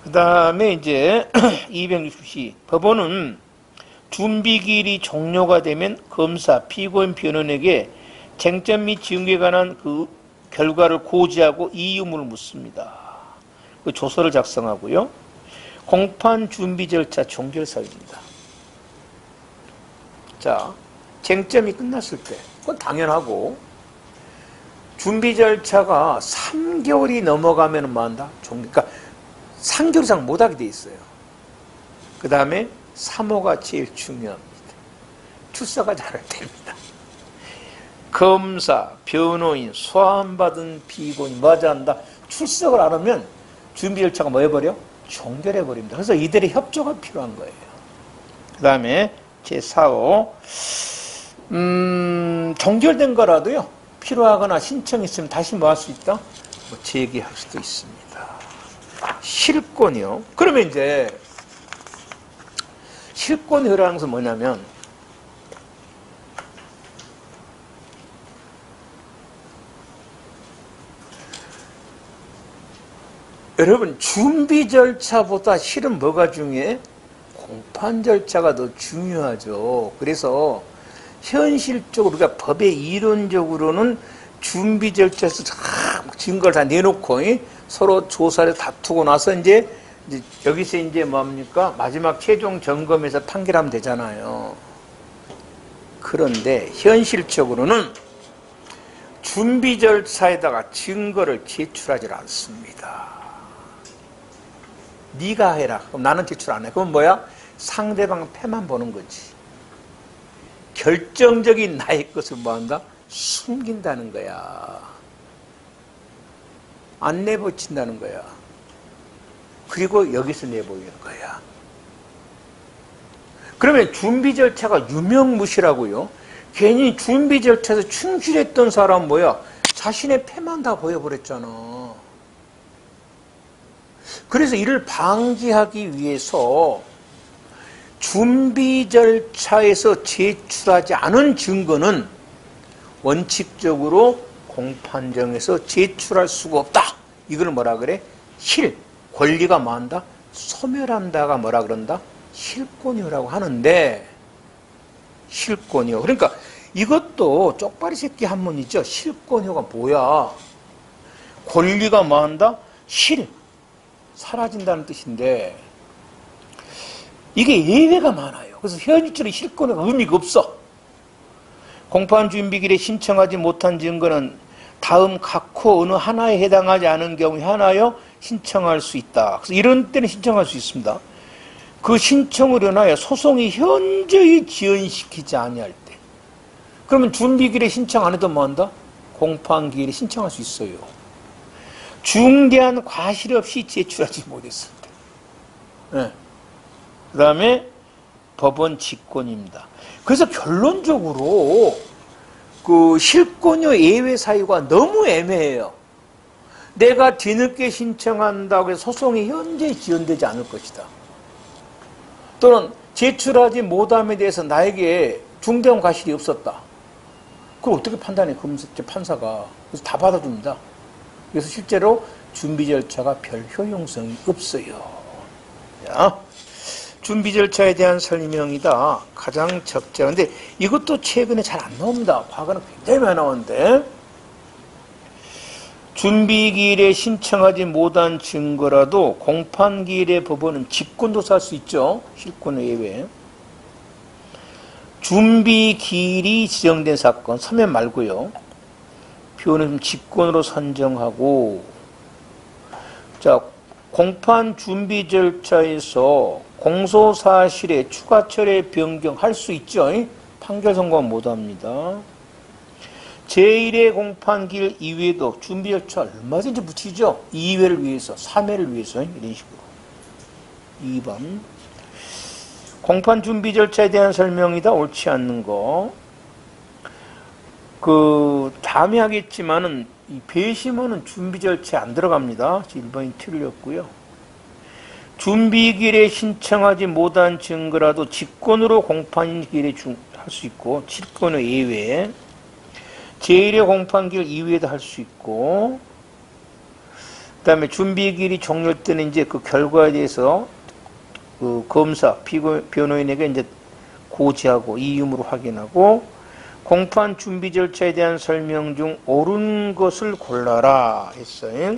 그 다음에 이제 260시 법원은 준비기일이 종료가 되면 검사, 피고인, 변호인에게 쟁점 및 증거에 관한 그 결과를 고지하고 이의 의무를 묻습니다. 그 조서를 작성하고요. 공판 준비 절차 종결사유입니다. 자, 쟁점이 끝났을 때, 그건 당연하고, 준비 절차가 3개월이 넘어가면 뭐 한다? 그러니까 3개월 이상 못하게 돼 있어요. 그 다음에 3호가 제일 중요합니다. 출사가 잘 됩니다. 검사, 변호인, 소환받은 피고인이 맞아 한다. 출석을 안 하면 준비 절차가 뭐 해버려? 종결해버립니다. 그래서 이들의 협조가 필요한 거예요. 그 다음에 제4호 종결된 거라도요. 필요하거나 신청이 있으면 다시 뭐 할 수 있다? 뭐 제기할 수도 있습니다. 실권이요. 그러면 이제 실권이라는 것은 뭐냐면 여러분 준비 절차보다 실은 뭐가 중요해? 공판 절차가 더 중요하죠. 그래서 현실적으로 우리가 법의 이론적으로는 준비 절차에서 증거를 다 내놓고 서로 조사를 다투고 나서 이제 여기서 이제 뭡니까? 마지막 최종 점검에서 판결하면 되잖아요. 그런데 현실적으로는 준비 절차에다가 증거를 제출하지 않습니다. 네가 해라. 그럼 나는 제출 안 해. 그럼 뭐야? 상대방 패만 보는 거지. 결정적인 나의 것을 뭐한다? 숨긴다는 거야. 안 내보친다는 거야. 그리고 여기서 내보이는 거야. 그러면 준비 절차가 유명무실하고요. 괜히 준비 절차에서 충실했던 사람은 뭐야? 자신의 패만 다 보여버렸잖아. 그래서 이를 방지하기 위해서 준비 절차에서 제출하지 않은 증거는 원칙적으로 공판정에서 제출할 수가 없다. 이걸 뭐라 그래? 실, 권리가 뭐한다? 소멸한다가 뭐라 그런다? 실권이라고 하는데 실권이요. 그러니까 이것도 쪽발이 새끼 한문이죠. 실권이가 뭐야? 권리가 뭐한다? 실, 사라진다는 뜻인데 이게 예외가 많아요. 그래서 현실적으로 실권이가 의미가 없어. 공판 준비기일에 신청하지 못한 증거는 다음 각호 어느 하나에 해당하지 않은 경우에 하나여 신청할 수 있다. 그래서 이런 때는 신청할 수 있습니다. 그 신청을 인하여 소송이 현저히 지연시키지 아니할 때. 그러면 준비기일에 신청 안 해도 뭐한다? 공판기일에 신청할 수 있어요. 중대한 과실 없이 제출하지 못했을 때. 네. 그 다음에 법원 직권입니다. 그래서 결론적으로 그 실권료 예외 사유가 너무 애매해요. 내가 뒤늦게 신청한다고 해서 소송이 현재 지연되지 않을 것이다. 또는 제출하지 못함에 대해서 나에게 중대한 과실이 없었다. 그걸 어떻게 판단해? 판사가. 그래서 다 받아줍니다. 그래서 실제로 준비 절차가 별 효용성이 없어요. 자, 준비 절차에 대한 설명이다. 가장 적절한. 근데 이것도 최근에 잘 안 나옵니다. 과거는 굉장히 많이 나오는데. 준비기일에 신청하지 못한 증거라도 공판기일의 법원은 직권도 살 수 있죠. 실권 예외. 준비기일이 지정된 사건, 서면 말고요. 표현은 직권으로 선정하고, 자, 공판 준비 절차에서 공소사실의 추가 철회 변경할 수 있죠. 판결 선고는 못합니다. 제1회 공판기일 이외에도 준비 절차 얼마든지 붙이죠. 2회를 위해서, 3회를 위해서 이런 식으로. 2번 공판 준비 절차에 대한 설명이다. 옳지 않는 거. 다음에 하겠지만은, 이 배심원은 준비 절차에 안 들어갑니다. 1번이 틀렸고요. 준비기일에 신청하지 못한 증거라도 직권으로 공판기일에 할 수 있고, 직권의 예외. 제1회 공판기일 이후에도 할 수 있고, 그 다음에 준비기일이 종료할 때는 이제 그 결과에 대해서 검사, 변호인에게 이제 고지하고 이유로 확인하고, 공판 준비 절차에 대한 설명 중 옳은 것을 골라라 했어요.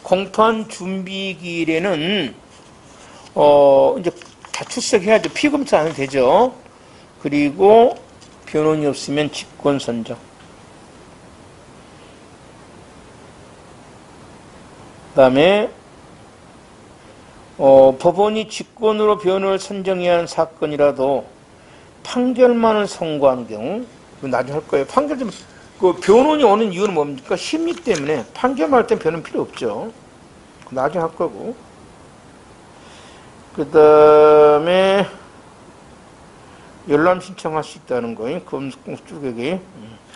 공판 준비 기일에는 이제 다 출석해야죠. 피검사 안 해도 되죠. 그리고 변호인이 없으면 직권 선정. 그다음에 법원이 직권으로 변호를 선정해야 하는 사건이라도 판결만을 선고하는 경우, 나중에 할 거예요. 판결 좀, 변론이 오는 이유는 뭡니까? 심리 때문에. 판결만 할 땐 변론 필요 없죠. 나중에 할 거고. 그 다음에, 열람 신청할 수 있다는 거예요. 검수쪽에게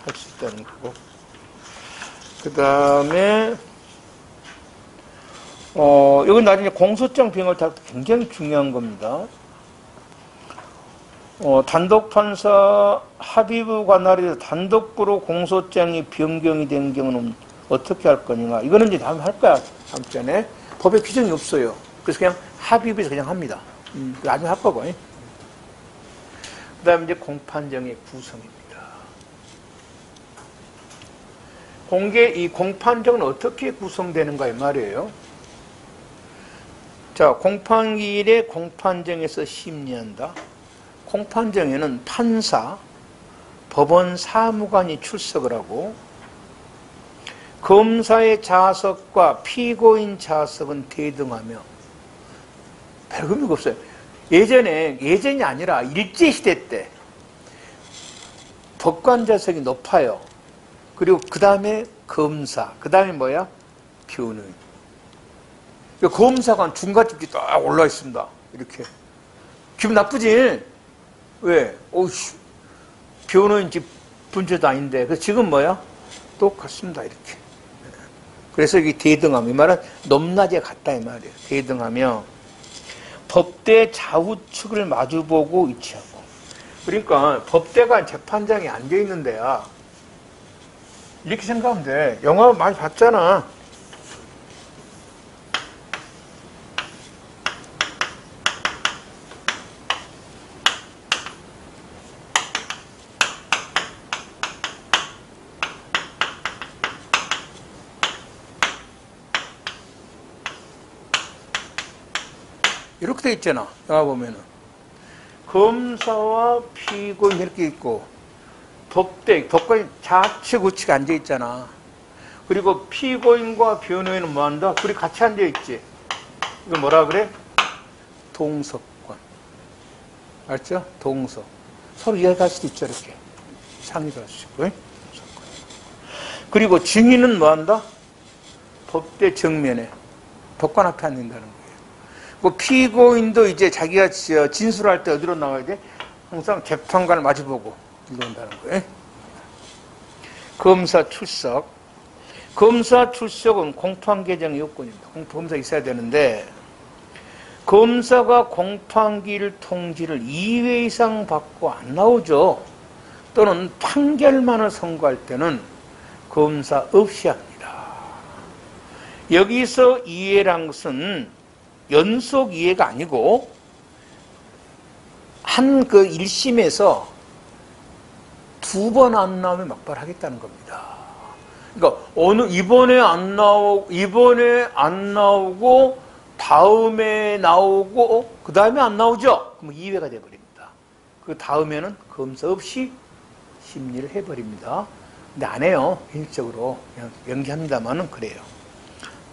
할 수 있다는 거고. 그 다음에, 이건 나중에 공소장 변경을 다 굉장히 중요한 겁니다. 단독판사 합의부 관할에서 단독부로 공소장이 변경이 된 경우는 어떻게 할 거냐. 이거는 이제 다음에 할 거야. 다음 전에. 법에 규정이 없어요. 그래서 그냥 합의부에서 그냥 합니다. 나중에 할 거고. 그 다음에 이제 공판정의 구성입니다. 이 공판정은 어떻게 구성되는가 이 말이에요. 자, 공판기일에 공판정에서 심리한다. 공판정에는 판사, 법원 사무관이 출석을 하고 검사의 자석과 피고인 자석은 대등하며 별 의미가 없어요. 예전이 아니라 일제시대 때 법관 자석이 높아요. 그리고 그 다음에 검사, 그 다음에 뭐야? 변호인. 검사관 중간집이 딱 올라와 있습니다. 이렇게. 기분 나쁘지? 왜? 오씨, 변호인 집 분주도 아닌데. 그래서 지금 뭐야? 똑같습니다. 이렇게. 그래서 이게 대등함. 이 말은 높낮이가 같다. 이 말이에요. 대등하며 법대 좌우측을 마주보고 위치하고. 그러니까 법대가 재판장에 앉아있는 데야. 이렇게 생각하면 돼. 영화 많이 봤잖아. 이렇게 돼 있잖아. 영화 보면은. 검사와 피고인 이렇게 있고, 법관이 좌측 우측 앉아 있잖아. 그리고 피고인과 변호인은 뭐 한다? 둘이 같이 앉아 있지. 이거 뭐라 그래? 동석권. 알죠? 동석. 서로 이해할 수도 있죠. 이렇게. 상의도 할 수 있고. 그리고 증인은 뭐 한다? 법대 정면에. 법관 앞에 앉는다는 거예요. 피고인도 이제 자기가 진술할 때 어디로 나와야 돼? 항상 재판관을 마주보고 이런다는 거예요. 검사 출석. 검사 출석은 공판 개정 요건입니다. 검사 있어야 되는데, 검사가 공판기일 통지를 2회 이상 받고 안 나오죠. 또는 판결만을 선고할 때는 검사 없이 합니다. 여기서 2회란 것은 연속 이해가 아니고 한 1심에서 2번 안 나오면 막발하겠다는 겁니다. 그러니까 이번에 안 나오고 다음에 나오고 그 다음에 안 나오죠. 그럼 2회가 돼버립니다. 그 다음에는 검사 없이 심리를 해버립니다. 근데 안 해요. 현실적으로 그냥 연기합니다만은 그래요.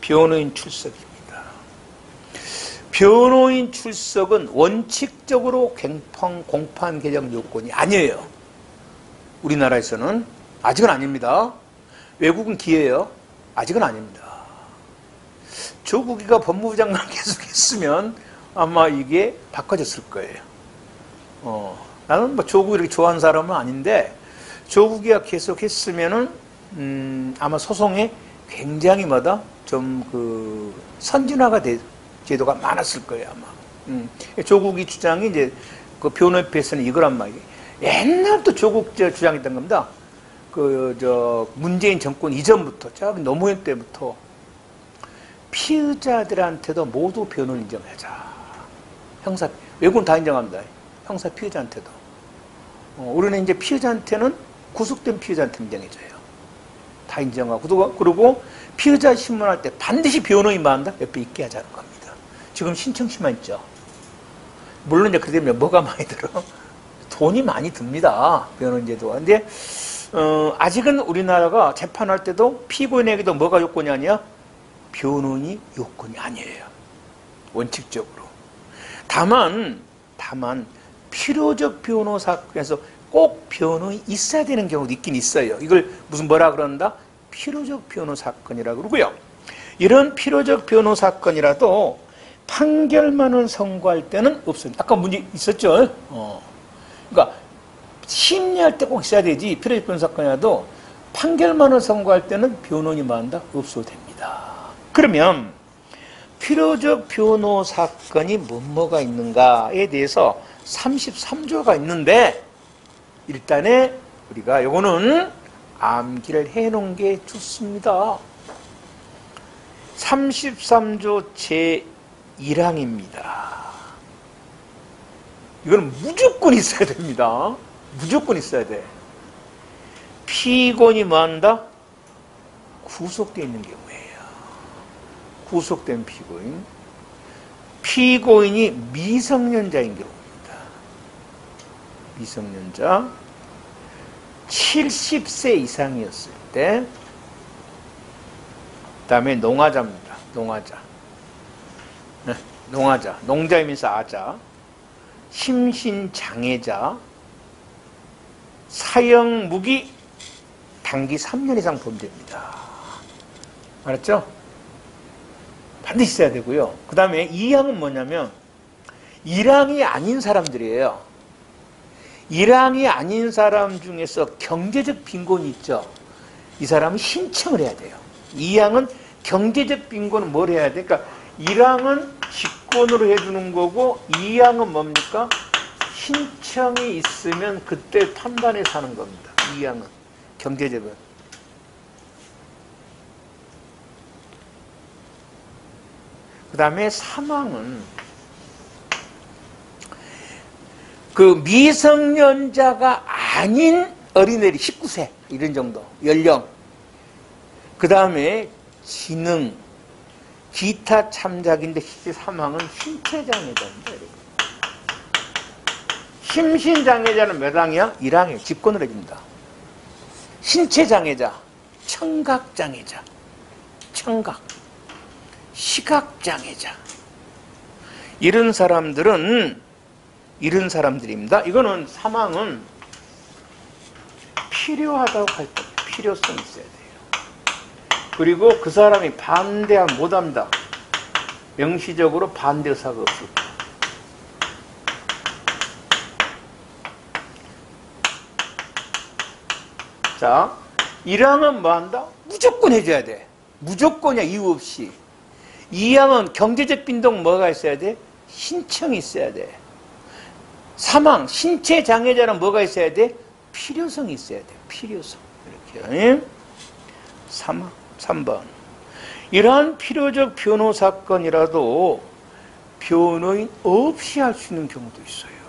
변호인 출석이. 변호인 출석은 원칙적으로 공판 개정 요건이 아니에요. 우리나라에서는 아직은 아닙니다. 외국은 기회예요. 아직은 아닙니다. 조국이가 법무부 장관 계속 했으면 아마 이게 바꿔졌을 거예요. 나는 뭐 조국 이렇게 좋아하는 사람은 아닌데 조국이가 계속 했으면은 아마 소송에 굉장히 좀 그 선진화가 제도가 많았을 거예요 아마. 조국이 주장이 이제 그 변호협회에서는 이거란 말이에요. 옛날부터 조국 주장했던 겁니다. 문재인 정권 이전부터, 노무현 때부터 피의자들한테도 모두 변호를 인정하자. 외국은 다 인정합니다. 형사 피의자한테도. 우리는 이제 피의자한테는 구속된 피의자한테 인정해줘요. 다 인정하고. 그리고 피의자 신문할 때 반드시 변호인만 한다? 옆에 있게 하자는 겁니다. 지금 신청시만 있죠. 물론 이제 그러면 뭐가 많이 들어? 돈이 많이 듭니다. 변호인제도가. 근데, 아직은 우리나라가 재판할 때도 피고인에게도 뭐가 요건이 아니야? 변호인이 요건이 아니에요. 원칙적으로. 다만, 필요적 변호 사건에서 꼭 변호인이 있어야 되는 경우도 있긴 있어요. 이걸 뭐라 그런다? 필요적 변호 사건이라고 그러고요. 이런 필요적 변호 사건이라도 판결만을 선고할 때는 없습니다. 아까 문제 있었죠? 그러니까 심리할 때 꼭 있어야 되지. 필요적 변호 사건이라도 판결만을 선고할 때는 변호인이 만다 없어도 됩니다. 그러면 필요적 변호 사건이 뭐가 있는가에 대해서 33조가 있는데 일단에 우리가 요거는 암기를 해놓은 게 좋습니다. 33조 제1항입니다. 이거는 무조건 있어야 됩니다. 무조건 있어야 돼. 피고인이 뭐한다? 구속되어 있는 경우예요. 구속된 피고인. 피고인이 미성년자인 경우입니다. 미성년자. 70세 이상이었을 때. 그 다음에 농아자입니다. 농아자. 네, 농아자. 농자이면서 아자. 심신장애자. 사형무기 단기 3년 이상 범죄입니다. 알았죠? 반드시 있어야 되고요. 그 다음에 2항은 뭐냐면 1항이 아닌 사람들이에요. 1항이 아닌 사람 중에서 경제적 빈곤이 있죠. 이 사람은 신청을 해야 돼요. 2항은 경제적 빈곤은 뭘 해야 돼? 그러니까 1항은 직권으로 해주는 거고 2항은 뭡니까? 신청이 있으면 그때 판단해서 하는 겁니다. 2항은 경제적은. 그 다음에 3항은 그 미성년자가 아닌 어린애들이 19세 이런 정도 연령. 그 다음에 지능, 기타 참작인데 3항은 신체장애자입니다. 심신장애자는 몇 항이야? 1항이에요. 직권을 해줍니다. 신체장애자, 청각장애자, 청각, 시각장애자. 이런 사람들입니다. 이거는 3항은 필요하다고 할 때 필요성이 있어야 돼요. 그리고 그 사람이 반대하면 못합니다. 명시적으로 반대 의사가 없을 때. 자, 1항은 뭐 한다? 무조건 해줘야 돼. 무조건이야, 이유 없이. 2항은 경제적 빈동 뭐가 있어야 돼? 신청이 있어야 돼. 3항, 신체 장애자는 뭐가 있어야 돼? 필요성이 있어야 돼. 필요성. 이렇게. 3번. 이러한 필요적 변호 사건이라도 변호인 없이 할 수 있는 경우도 있어요.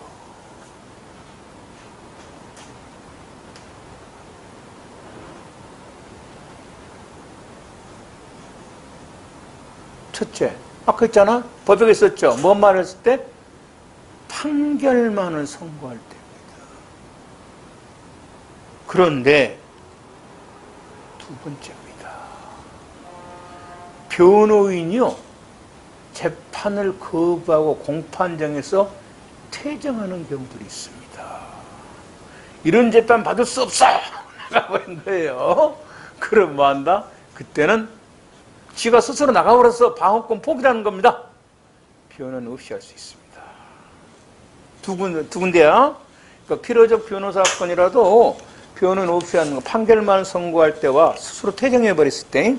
첫째, 아까 있잖아. 법역에 썼죠. 뭔 말을 했을 때? 판결만을 선고할 때입니다. 그런데 두 번째입니다. 변호인이요, 재판을 거부하고 공판장에서 퇴정하는 경우들이 있습니다. 이런 재판 받을 수 없어! 나가버린 거예요. 그럼 뭐 한다? 그때는 지가 스스로 나가버려서 방어권 포기라는 겁니다. 변호는 없이 할 수 있습니다. 두 군데야. 그러니까 필요적 변호사 건이라도 변호는 없이 하는 거, 판결만 선고할 때와 스스로 퇴정해버렸을 때.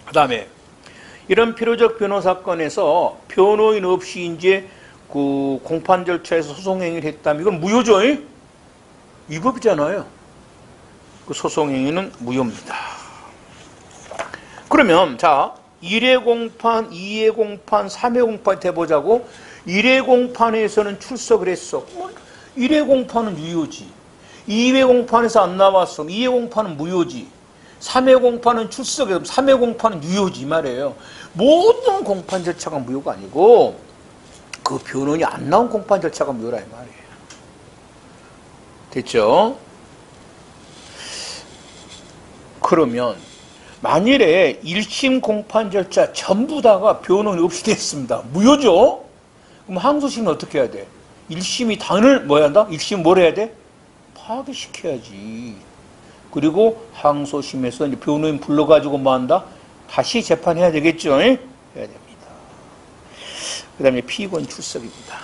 그 다음에 이런 필요적 변호사 건에서 변호인 없이 이제 그 공판 절차에서 소송행위를 했다면 이건 무효죠. 위법이잖아요. 그 소송행위는 무효입니다. 그러면 자 1회 공판, 2회 공판, 3회 공판 해보자고. 1회 공판에서는 출석을 했어. 1회 공판은 유효지. 2회 공판에서 안 나왔어. 2회 공판은 무효지. 3회 공판은 출석해서 3회 공판은 유효지 말이에요. 모든 공판 절차가 무효가 아니고 그 변호인이 안 나온 공판 절차가 무효라 이 말이에요. 됐죠? 그러면 만일에 1심 공판 절차 전부 다가 변호인 없이 됐습니다. 무효죠? 그럼 항소심은 어떻게 해야 돼? 1심이 당을 뭐 해야 한다? 1심 뭘 해야 돼? 파기시켜야지. 그리고 항소심에서 이제 변호인 불러가지고 뭐 한다? 다시 재판해야 되겠죠? 해야 됩니다. 그 다음에 피고인 출석입니다.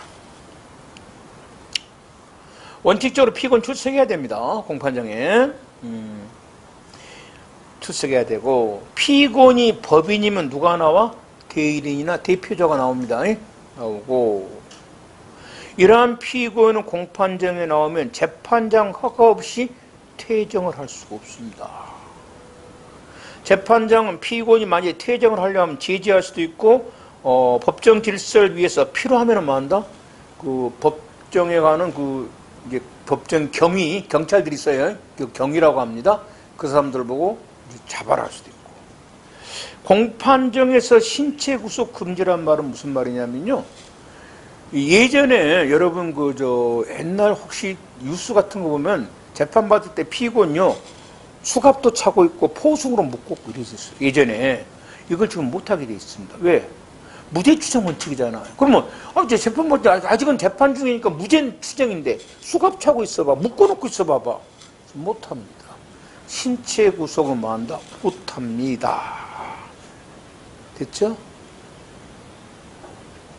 원칙적으로 피고인 출석해야 됩니다. 공판장에. 출석해야 되고, 피고인이 법인이면 누가 나와? 대리인이나 대표자가 나옵니다. 나오고, 이러한 피고인은 공판장에 나오면 재판장 허가 없이 퇴정을 할 수가 없습니다. 재판장은 피고인이 만약에 퇴정을 하려면 제지할 수도 있고, 법정 질서를 위해서 필요하면 뭐 한다? 그 법정에 가는 그 이제 법정 경위, 경찰들이 있어요. 그 경위라고 합니다. 그 사람들 보고 자발할 수도 있고. 공판정에서 신체 구속 금지란 말은 무슨 말이냐면요. 예전에 여러분 옛날 혹시 뉴스 같은 거 보면 재판 받을 때 피고는요 수갑도 차고 있고 포승으로 묶고 이랬었어요. 예전에 이걸 지금 못하게 돼 있습니다. 왜? 무죄 추정 원칙이잖아요. 그러면 이제 재판 받을 때 아직은 재판 중이니까 무죄 추정인데 수갑 차고 있어봐, 묶어놓고 있어봐봐. 못합니다. 신체 구속은 뭐 한다? 못합니다. 됐죠?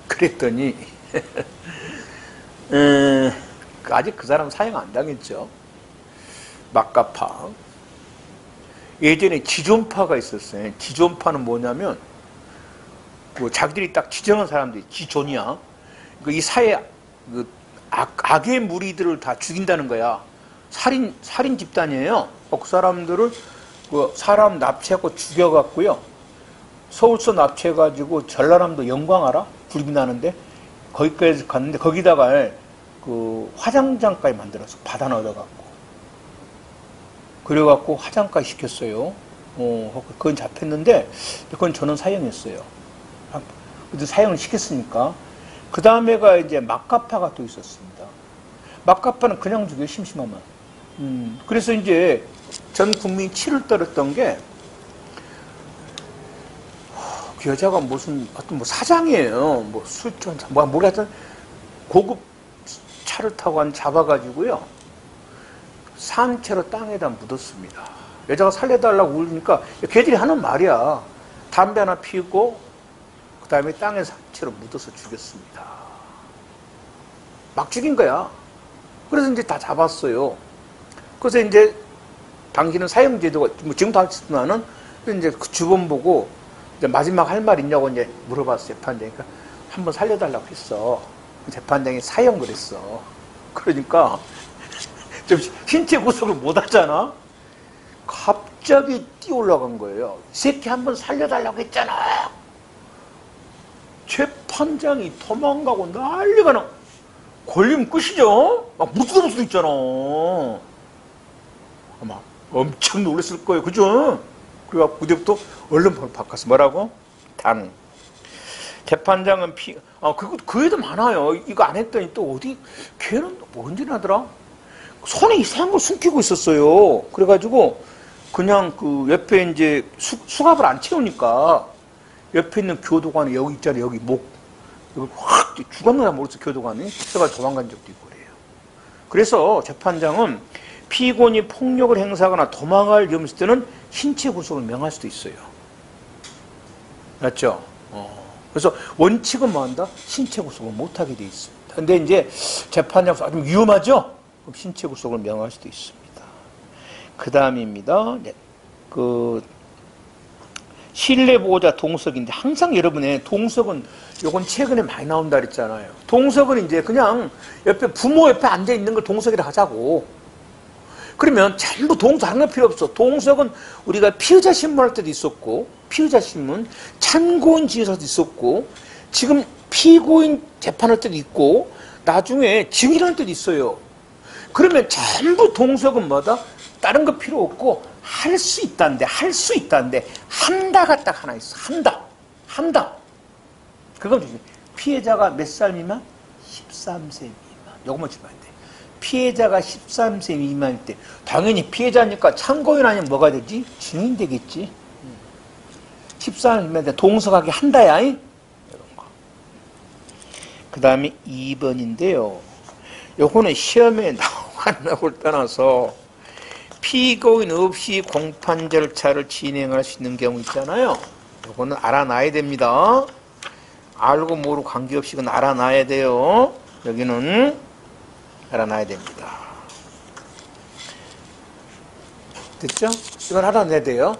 그랬더니 아직 그 사람 사형 안 당했죠. 막가파. 예전에 지존파가 있었어요. 지존파는 뭐냐면 자기들이 딱 지정한 사람들이 지존이야. 이 사회 악의 무리들을 다 죽인다는 거야. 살인 집단이에요. 그 사람들을 사람 납치하고 죽여갖고요. 서울서 납치해가지고 전라남도 영광 알아? 불비 나는데 거기까지 갔는데 거기다가 그 화장장까지 만들어서 받아 넣어갖고 그래갖고 화장까지 시켰어요. 그건 잡혔는데 그건 저는 사형했어요. 그래도 사형을 시켰으니까. 그 다음에가 이제 막가파가 또 있었습니다. 막가파는 그냥 죽여 심심하면. 그래서 이제 전 국민이 치를 떨었던 게 그 여자가 무슨 어떤 사장이에요. 술전 하여튼 고급 차를 타고 잡아가지고요. 산채로 땅에다 묻었습니다. 여자가 살려달라고 울으니까 걔들이 하는 말이야. 담배 하나 피우고 그 다음에 땅에 산채로 묻어서 죽였습니다. 막 죽인 거야. 그래서 이제 다 잡았어요. 그래서 이제 당신은 사형제도가 지금도 하지만은 이제 그 주범 보고 이제 마지막 할 말 있냐고 이제 물어봤어. 재판장이니까 한번 살려달라고 했어. 재판장이 사형을 했어. 그러니까 좀 신체 구속을 못 하잖아. 갑자기 뛰어 올라간 거예요. 이 새끼 한번 살려달라고 했잖아. 재판장이 도망가고 난리가 나. 걸리면 끝이죠. 막 무서울 수도 있잖아. 아마 엄청 놀랐을 거예요. 그죠? 그래갖고 그때부터 얼른 바꿨어. 뭐라고? 당. 재판장은 그 애도 많아요. 이거 안 했더니 또 어디, 걔는 뭔지 나더라? 손에 이상한 걸 숨기고 있었어요. 그래가지고 그냥 그 옆에 이제 수갑을 안 채우니까 옆에 있는 교도관이 여기 있잖아요. 여기 목. 여기 확 죽었나 모르겠어. 교도관이. 그래가지고 도망간 적도 있고 그래요. 그래서 재판장은 피고인이 폭력을 행사하거나 도망갈 위험이 있을 때는 신체 구속을 명할 수도 있어요. 맞죠? 그래서 원칙은 뭐한다? 신체 구속을 못하게 돼 있습니다. 근데 이제 재판장에서 좀 위험하죠? 그럼 신체 구속을 명할 수도 있습니다. 그 다음입니다. 그 신뢰보호자 동석인데 항상 여러분의 동석은 요건 최근에 많이 나온다 그랬잖아요. 동석은 이제 그냥 옆에 부모 옆에 앉아 있는 걸 동석이라 하자고. 그러면 전부 동석하는 건 필요 없어. 동석은 우리가 피의자 신문할 때도 있었고, 피의자 신문, 참고인 지휘서도 있었고, 지금 피고인 재판할 때도 있고, 나중에 증인할 때도 있어요. 그러면 전부 동석은 뭐다? 다른 거 필요 없고 할 수 있다는데, 할 수 있다는데 한다가 딱 하나 있어. 한다. 그건 피해자가 몇 살 미만? 13세 미만. 요것만 주면 안 돼. 피해자가 13세 미만일 때 당연히 피해자니까 참고인 아니면 뭐가 되지? 증인 되겠지. 13세 미만일 때 동석하게 한다야. 이런 거. 그 다음에 2번인데요. 요거는 시험에 나와 안 나올 떠나서 피고인 없이 공판 절차를 진행할 수 있는 경우 있잖아요. 요거는 알아놔야 됩니다. 알고 모르고 관계없이 그건 알아놔야 돼요. 여기는 알아놔야 됩니다. 됐죠? 이건 알아내야 돼요.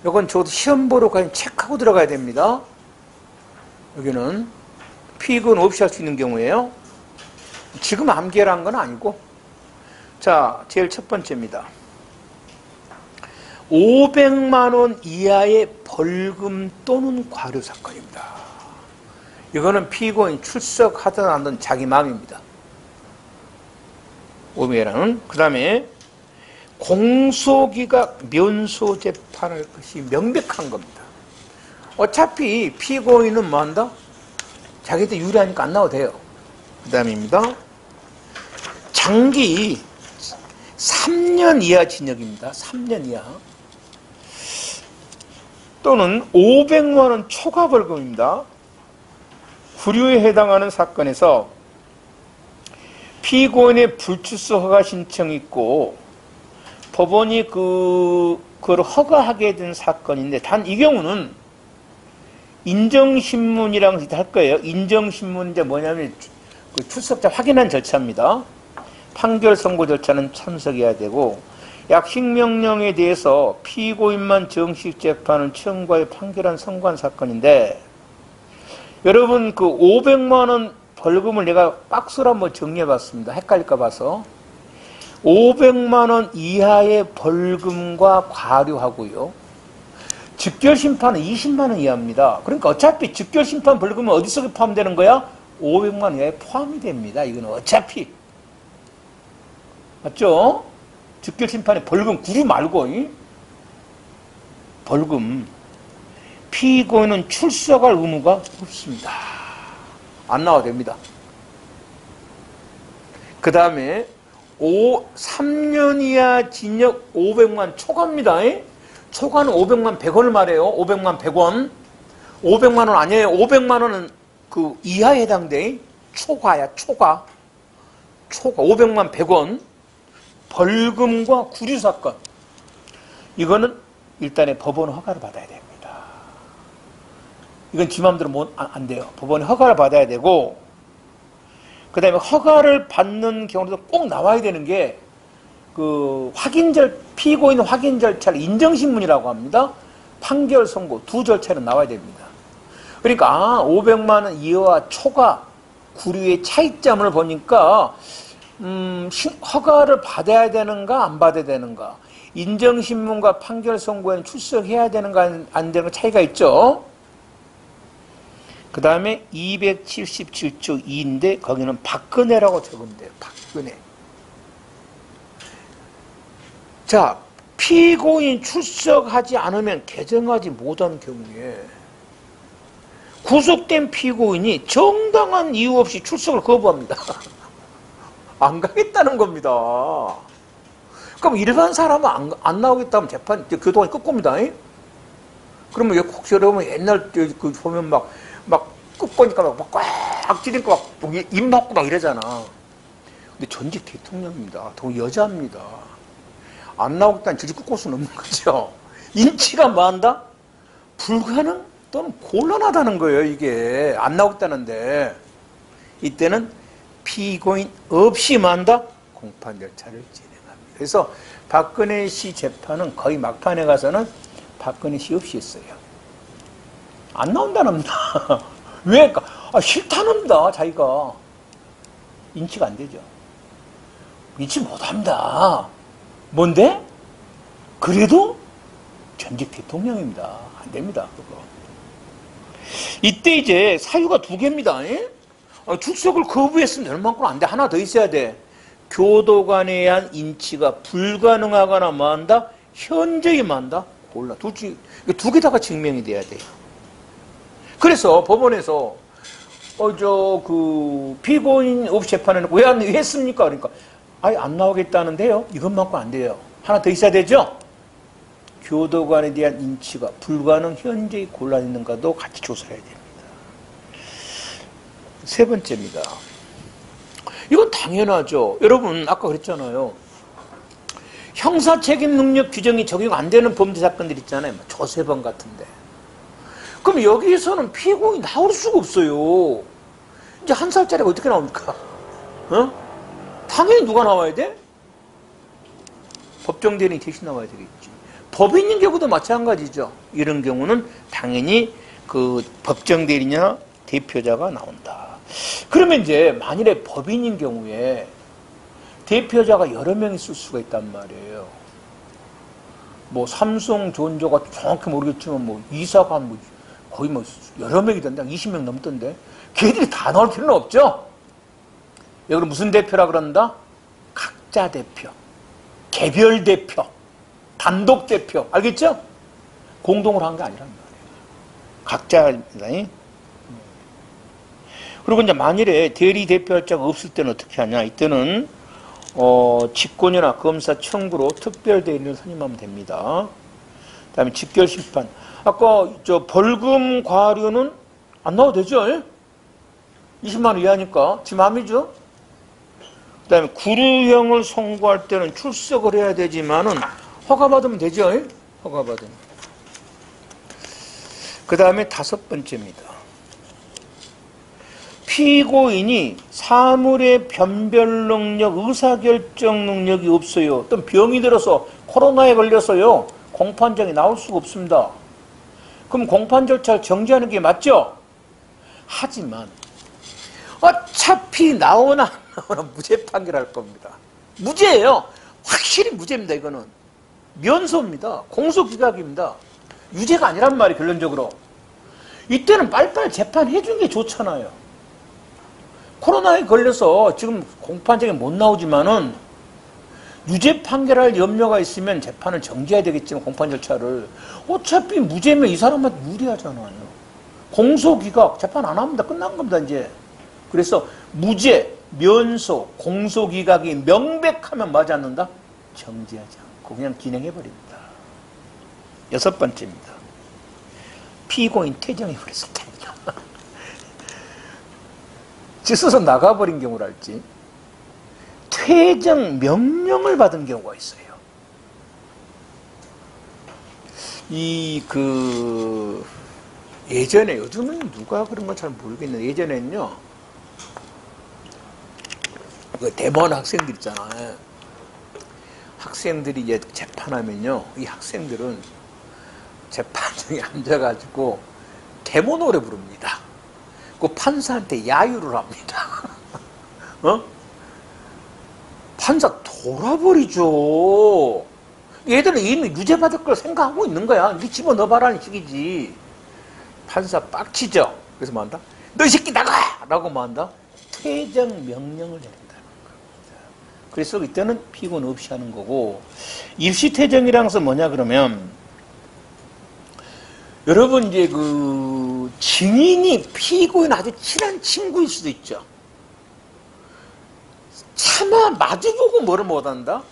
이건 저도 시험 보러 가면 체크하고 들어가야 됩니다. 여기는 피고인 없이 할 수 있는 경우예요. 지금 암기라는 건 아니고. 자, 제일 첫 번째입니다. 500만 원 이하의 벌금 또는 과료 사건입니다. 이거는 피고인 출석하든 안 하든 자기 마음입니다. 500은 그 다음에 공소기각 면소 재판할 것이 명백한 겁니다. 어차피 피고인은 뭐 한다? 자기한테 유리하니까 안 나와도 돼요. 그 다음입니다. 장기 3년 이하 징역입니다. 3년 이하. 또는 500만 원 초과 벌금입니다. 구류에 해당하는 사건에서 피고인의 불출석 허가 신청이 있고 법원이 그걸 허가하게 된 사건인데 단 이 경우는 인정신문이라는 것을 할 거예요. 인정신문이 이제 뭐냐면 그 출석자 확인한 절차입니다. 판결 선고 절차는 참석해야 되고 약식명령에 대해서 피고인만 정식 재판을 청구하여 판결한 선고한 사건인데 여러분 그 500만 원 벌금을 내가 박스로 한번 정리해 봤습니다. 헷갈릴까 봐서 500만 원 이하의 벌금과 과료하고요. 즉결심판은 20만 원 이하입니다. 그러니까 어차피 즉결심판 벌금은 어디서 포함되는 거야? 500만 원 이하에 포함이 됩니다. 이거는 어차피. 맞죠? 즉결심판의 벌금 구류 말고 벌금. 피고인은 출석할 의무가 없습니다. 안 나와도 됩니다. 그 다음에 3년 이하 징역 500만 초과입니다. 초과는 500만 100원을 말해요. 500만 100원. 500만 원 아니에요. 500만 원은 그 이하에 해당돼. 초과야, 초과. 500만 100원. 벌금과 구류사건. 이거는 일단의 법원 허가를 받아야 됩니다. 이건 지 맘대로 안 돼요. 법원의 허가를 받아야 되고, 그 다음에 허가를 받는 경우도 꼭 나와야 되는 게, 피고인 확인 절차를 인정신문이라고 합니다. 판결 선고 두 절차는 나와야 됩니다. 그러니까, 500만 원 이하와 초과, 구류의 차이점을 보니까, 허가를 받아야 되는가, 안 받아야 되는가, 인정신문과 판결 선고에는 출석해야 되는가, 안 되는가 차이가 있죠. 그 다음에 277조 2인데 거기는 박근혜라고 적으면 돼요. 박근혜. 자, 피고인 출석하지 않으면 개정하지 못한 경우에 구속된 피고인이 정당한 이유 없이 출석을 거부합니다. 안 가겠다는 겁니다. 그럼 일반 사람은 안 나오겠다면 재판 그동안 끝겁니다. 그러면 혹시 여러분 옛날 그 보면 막 끝보니까 막 꽉 찌르니까 막 입 막고 막 이러잖아. 근데 전직 대통령입니다. 더 여자입니다. 안 나오겠다는 질질 끄고 수는 없는 거죠. 인치가 뭐한다? 불가능 또는 곤란하다는 거예요. 이게 안 나오겠다는데 이때는 피고인 없이 뭐한다? 공판 절차를 진행합니다. 그래서 박근혜 씨 재판은 거의 막판에 가서는 박근혜 씨 없이 했어요. 안 나온다는다. 왜? 싫다는다. 자기가 인치가 안 되죠. 인치 못합니다. 뭔데? 그래도 전직 대통령입니다. 안 됩니다. 그거. 이때 이제 사유가 두 개입니다. 출석을 거부했으면 얼마큼 안 돼. 하나 더 있어야 돼. 교도관에 의한 인치가 불가능하거나 뭐한다? 현저히 뭐한다? 곤란. 두 개 다가 증명이 돼야 돼요. 그래서 법원에서 피고인 없이 재판에는 왜 안 했습니까? 그러니까 아예 안 나오겠다는데요. 이것만큼 안 돼요. 하나 더 있어야 되죠. 교도관에 대한 인치가 불가능 현저히 곤란이 있는가도 같이 조사해야 됩니다. 세 번째입니다. 이건 당연하죠. 여러분 아까 그랬잖아요. 형사책임 능력 규정이 적용 안 되는 범죄 사건들 있잖아요. 조세범 같은데. 그럼 여기에서는 피고인이 나올 수가 없어요. 이제 1살짜리가 어떻게 나옵니까? 당연히 누가 나와야 돼? 법정 대리인이 대신 나와야 되겠지. 법인인 경우도 마찬가지죠. 이런 경우는 당연히 그 법정 대리인이나 대표자가 나온다. 그러면 이제 만일에 법인인 경우에 대표자가 여러 명 있을 수가 있단 말이에요. 뭐 삼성 존저가 정확히 모르겠지만 이사가 거의 여러 명이던데 20명 넘던데 걔들이 다 나올 필요는 없죠. 여기는 무슨 대표라 그런다? 각자 대표, 개별 대표, 단독 대표, 알겠죠? 공동으로 한 게 아니란 말이에요. 각자입니다. 그리고 이제 만일에 대리 대표할 자가 없을 때는 어떻게 하냐? 이때는 직권이나 검사 청구로 특별 대리인을 선임하면 됩니다. 그다음에 직결 심판. 아까 벌금 과료는 안 나와도 되죠? 20만 원 이하니까 지 맘이죠. 그다음에 구류형을 선고할 때는 출석을 해야 되지만은 허가받으면 되죠. 허가받으면. 그다음에 다섯 번째입니다. 피고인이 사물의 변별 능력, 의사결정 능력이 없어요. 어떤 병이 들어서 코로나에 걸려서요. 공판장에 나올 수가 없습니다. 그럼 공판 절차를 정지하는 게 맞죠? 하지만 어차피 나오나 안 나오나 무죄 판결할 겁니다. 무죄예요. 확실히 무죄입니다. 이거는. 면소입니다. 공소기각입니다. 유죄가 아니란 말이에요. 결론적으로. 이때는 빨리빨리 재판해 주는 게 좋잖아요. 코로나에 걸려서 지금 공판장에 못 나오지만은 유죄 판결할 염려가 있으면 재판을 정지해야 되겠지만 공판 절차를 어차피 무죄면 이 사람한테 유리하잖아요. 공소기각 재판 안 합니다. 끝난 겁니다. 이제. 그래서 무죄, 면소, 공소기각이 명백하면 맞지 않는다? 정지하지 않고 그냥 진행해버립니다. 여섯 번째입니다. 피고인 퇴정해버렸을 때입니다. 스스로 나가버린 경우랄지 퇴정 명령을 받은 경우가 있어요. 예전에, 요즘은 누가 그런 건 잘 모르겠는데 예전에는요 그 대법원 학생들 있잖아요. 학생들이 이제 재판하면요 이 학생들은 재판장에 앉아가지고 데모 노래 부릅니다. 그 판사한테 야유를 합니다. 판사 돌아버리죠. 얘들은 이미 유죄 받을 걸 생각하고 있는 거야. 니 집어넣어봐라는 식이지. 판사 빡치죠. 그래서 뭐 한다? 너 이 새끼 나가! 라고 뭐 한다? 퇴정 명령을 내린다는 겁니다. 그래서 이때는 피고는 없이 하는 거고, 입시퇴정이라는 것은 뭐냐 그러면, 여러분 이제 증인이 피고인 아주 친한 친구일 수도 있죠. 차마 마주보고 뭐를 못한다?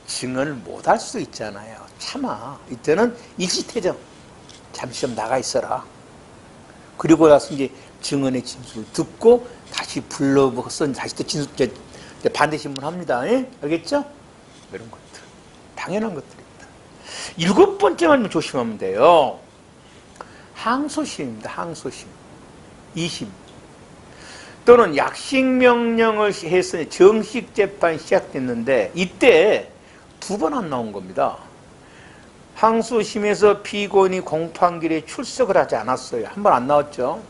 증언을 못할 수도 있잖아요. 차마. 이때는 일시퇴정. 잠시 좀 나가 있어라. 그리고 나서 이제 증언의 진술을 듣고 다시 불러서 다시 또 진술, 반대 신문합니다. 알겠죠? 이런 것들. 당연한 것들입니다. 7번째만 조심하면 돼요. 항소심입니다. 항소심. 2심. 또는 약식명령을 해서 정식 재판이 시작됐는데 이때 2번 안 나온 겁니다. 항소심에서 피고인이 공판길에 출석을 하지 않았어요. 한 번 안 나왔죠.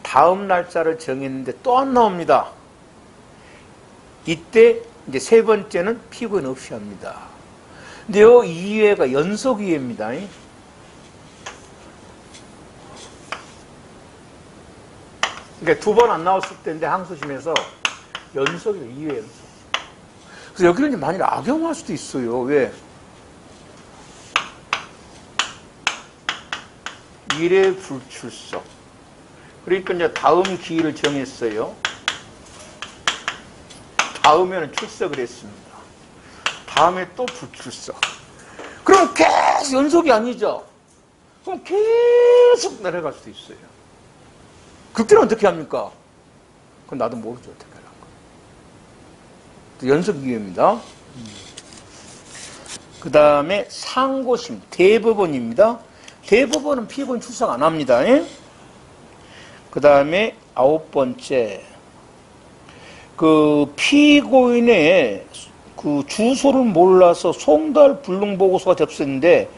다음 날짜를 정했는데 또 안 나옵니다. 이때 이제 3번째는 피고인 없이 합니다. 근데 이 2회가 연속 2회입니다. 그러니까 2번 안 나왔을 때인데 항소심에서 연속이에요. 2회 연속. 그래서 여기는 이제 만일 악용할 수도 있어요. 왜? 1회 불출석. 그러니까 이제 다음 기일을 정했어요. 다음에는 출석을 했습니다. 다음에 또 불출석. 그럼 계속 연속이 아니죠? 그럼 계속 내려갈 수도 있어요. 그때는 어떻게 합니까? 그건 나도 모르죠. 어떻게 하는 거. 연속 기회입니다. 그 다음에 상고심, 대법원입니다. 대법원은 피고인 출석 안 합니다. 그 다음에 9번째, 그 피고인의 그 주소를 몰라서 송달 불능보고서가 접수했는데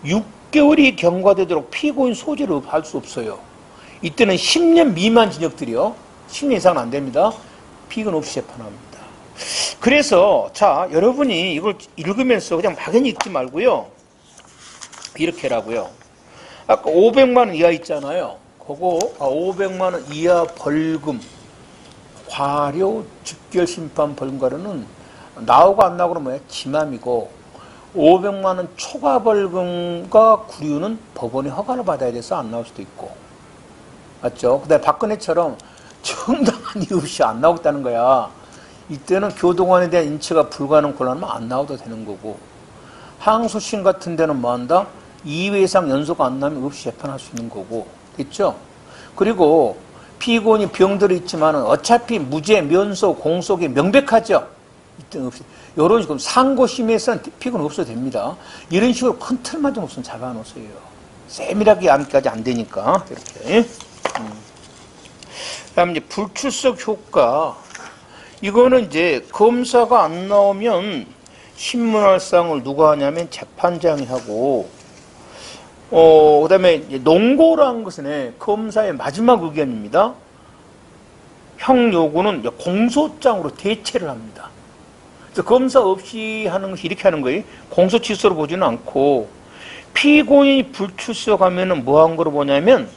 6개월이 경과되도록 피고인 소재를 할 수 없어요. 이때는 10년 미만 징역들이요. 10년 이상은 안 됩니다. 피고인 없이 재판합니다. 그래서 자, 여러분이 이걸 읽으면서 그냥 막연히 읽지 말고요. 이렇게 하라고요. 아까 500만 원 이하 있잖아요. 그거 500만 원 이하 벌금, 과료, 즉결심판 벌금과료는 나오고 안 나오고는 뭐야? 지맘이고 500만 원 초과 벌금과 구류는 법원의 허가를 받아야 돼서 안 나올 수도 있고, 맞죠? 근데 박근혜처럼 정당한 이유 없이 안 나오겠다는 거야. 이때는 교도관에 대한 인체가 불가능 곤란하면 안 나와도 되는 거고, 항소심 같은 데는 뭐 한다? 2회 이상 연속 안 나면 없이 재판할 수 있는 거고, 됐죠? 그리고 피고인이 병들어 있지만 어차피 무죄, 면소, 공소가 명백하죠? 이때는 없이. 이런 식으로 상고심에서는 피고인 없어도 됩니다. 이런 식으로 큰 틀만 좀 없으면 잡아놓으세요. 세밀하게 암기까지 안 되니까. 이렇게. 그 다음 이제 불출석 효과. 이거는 이제 검사가 안 나오면 신문활상을 누가 하냐면 재판장이 하고, 그 다음에 농고라는 것은 검사의 마지막 의견입니다. 형 요구는 공소장으로 대체를 합니다. 그래서 검사 없이 하는 것이 이렇게 하는 거예요. 공소 취소로 보지는 않고, 피고인이 불출석하면 뭐 한 거로 보냐면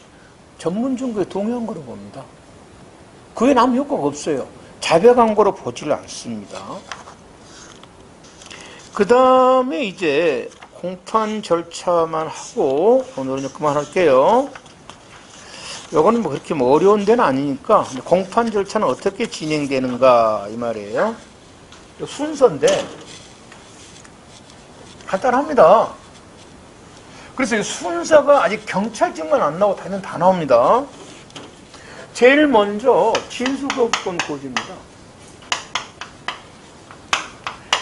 전문 증거에 동의한 거로 봅니다. 그게 아무 효과가 없어요. 자백한 거로 보지를 않습니다. 그 다음에 이제 공판 절차만 하고 오늘은 그만할게요. 요거는 뭐 그렇게 뭐 어려운 데는 아니니까 공판 절차는 어떻게 진행되는가 이 말이에요. 순서인데 간단합니다. 그래서 이 순서가 아직 경찰증만 안 나오고 다른 다 나옵니다. 제일 먼저 진술거부권 고지입니다.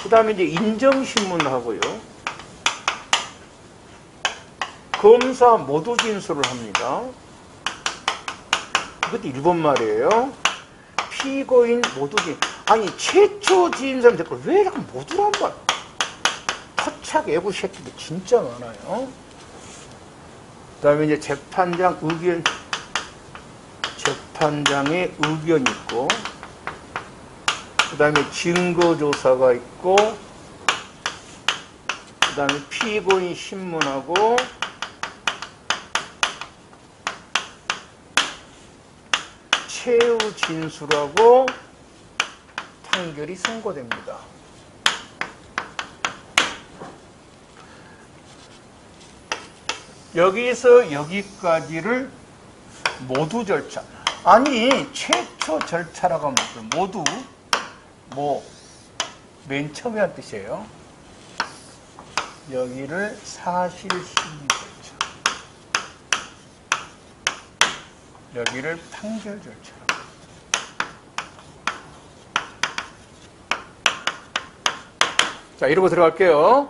그 다음에 이제 인정신문하고요. 검사 모두 진술을 합니다. 이것도 일본 말이에요. 피고인 모두 진술. 아니, 최초 진술은 됐고, 왜 이렇게 모두란 말? 터착 애구 새끼도 진짜 많아요. 그 다음에 이제 재판장 의견, 재판장의 의견이 있고, 그 다음에 증거조사가 있고, 그 다음에 피고인 신문하고, 최후 진술하고 판결이 선고됩니다. 여기서 여기까지를 모두 절차. 아니, 최초 절차라고 하면 모두 뭐 맨 처음에 한 뜻이에요. 여기를 사실 심리 절차. 여기를 판결 절차라고. 자, 이러고 들어갈게요.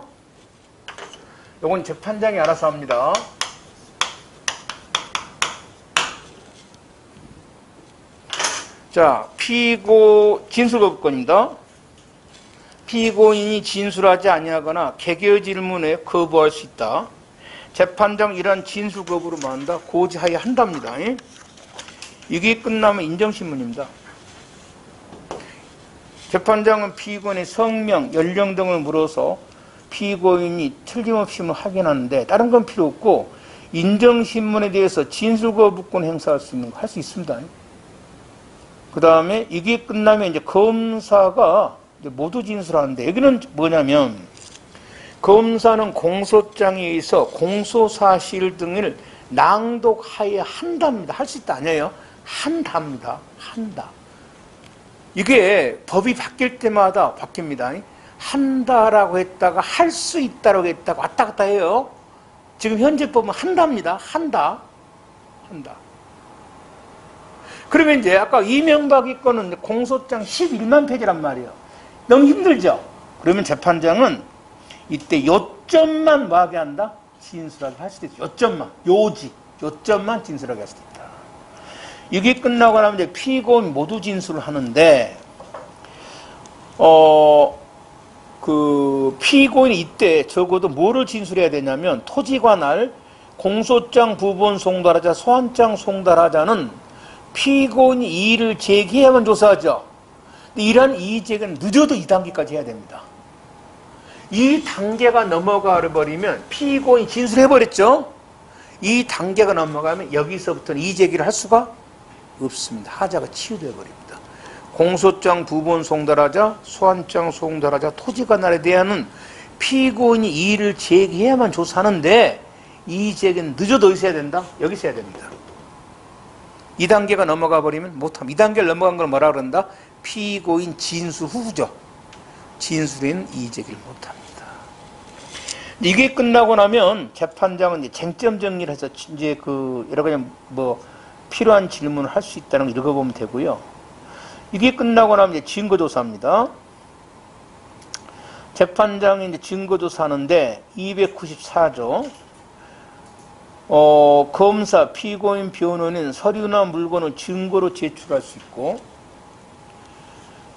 요건 재판장이 알아서 합니다. 자, 진술거부권입니다. 피고인이 진술하지 아니하거나 개개 질문에 거부할 수 있다. 재판장 이러한 진술 거부로 만다 고지하에 한답니다. 이게 끝나면 인정신문입니다. 재판장은 피고인의 성명, 연령 등을 물어서 피고인이 틀림없이 확인하는데 다른 건 필요 없고 인정신문에 대해서 진술 거부권 행사할 수 있는 거 할 수 있습니다. 그 다음에 이게 끝나면 이제 검사가 이제 모두 진술하는데 여기는 뭐냐면 검사는 공소장에 의해서 공소사실 등을 낭독하여 한답니다. 할 수 있다 아니에요? 한답니다. 한다. 이게 법이 바뀔 때마다 바뀝니다. 한다라고 했다가 할 수 있다라고 했다가 왔다 갔다 해요. 지금 현재 법은 한답니다. 한다. 한다. 그러면 이제 아까 이명박이 거는 공소장 11만 페이지란 말이에요. 너무 힘들죠? 그러면 재판장은 이때 요점만 뭐하게 한다? 진술하게 할 수도 있어요. 요점만 진술하게 할 수도 있다. 이게 끝나고 나면 이제 피고인 모두 진술을 하는데, 피고인이 이때 적어도 뭐를 진술해야 되냐면, 토지관할, 공소장 부본 송달하자, 소환장 송달하자는 피고인이 이의를 제기해야만 조사하죠. 이러한 이의 제기는 늦어도 2단계까지 해야 됩니다. 이 단계가 넘어가 버리면 피고인이 진술해버렸죠. 이 단계가 넘어가면 여기서부터는 이의 제기를 할 수가 없습니다. 하자가 치유되어 버립니다. 공소장 부본 송달하자, 소환장 송달하자, 토지관할에 대한 피고인이 이의를 제기해야만 조사하는데 이의 제기는 늦어도 어디서 해야 된다? 여기서 해야 됩니다. 2단계가 넘어가 버리면 못합니다. 2단계를 넘어간 걸 뭐라 그런다? 피고인 진술 후죠. 진술에는 이의 제기를 못합니다. 이게 끝나고 나면 재판장은 이제 쟁점 정리를 해서 이제 여러 가지 필요한 질문을 할 수 있다는 걸 읽어보면 되고요. 이게 끝나고 나면 이제 증거조사입니다. 재판장이 이제 증거조사하는데 294조. 검사, 피고인, 변호인은 서류나 물건을 증거로 제출할 수 있고,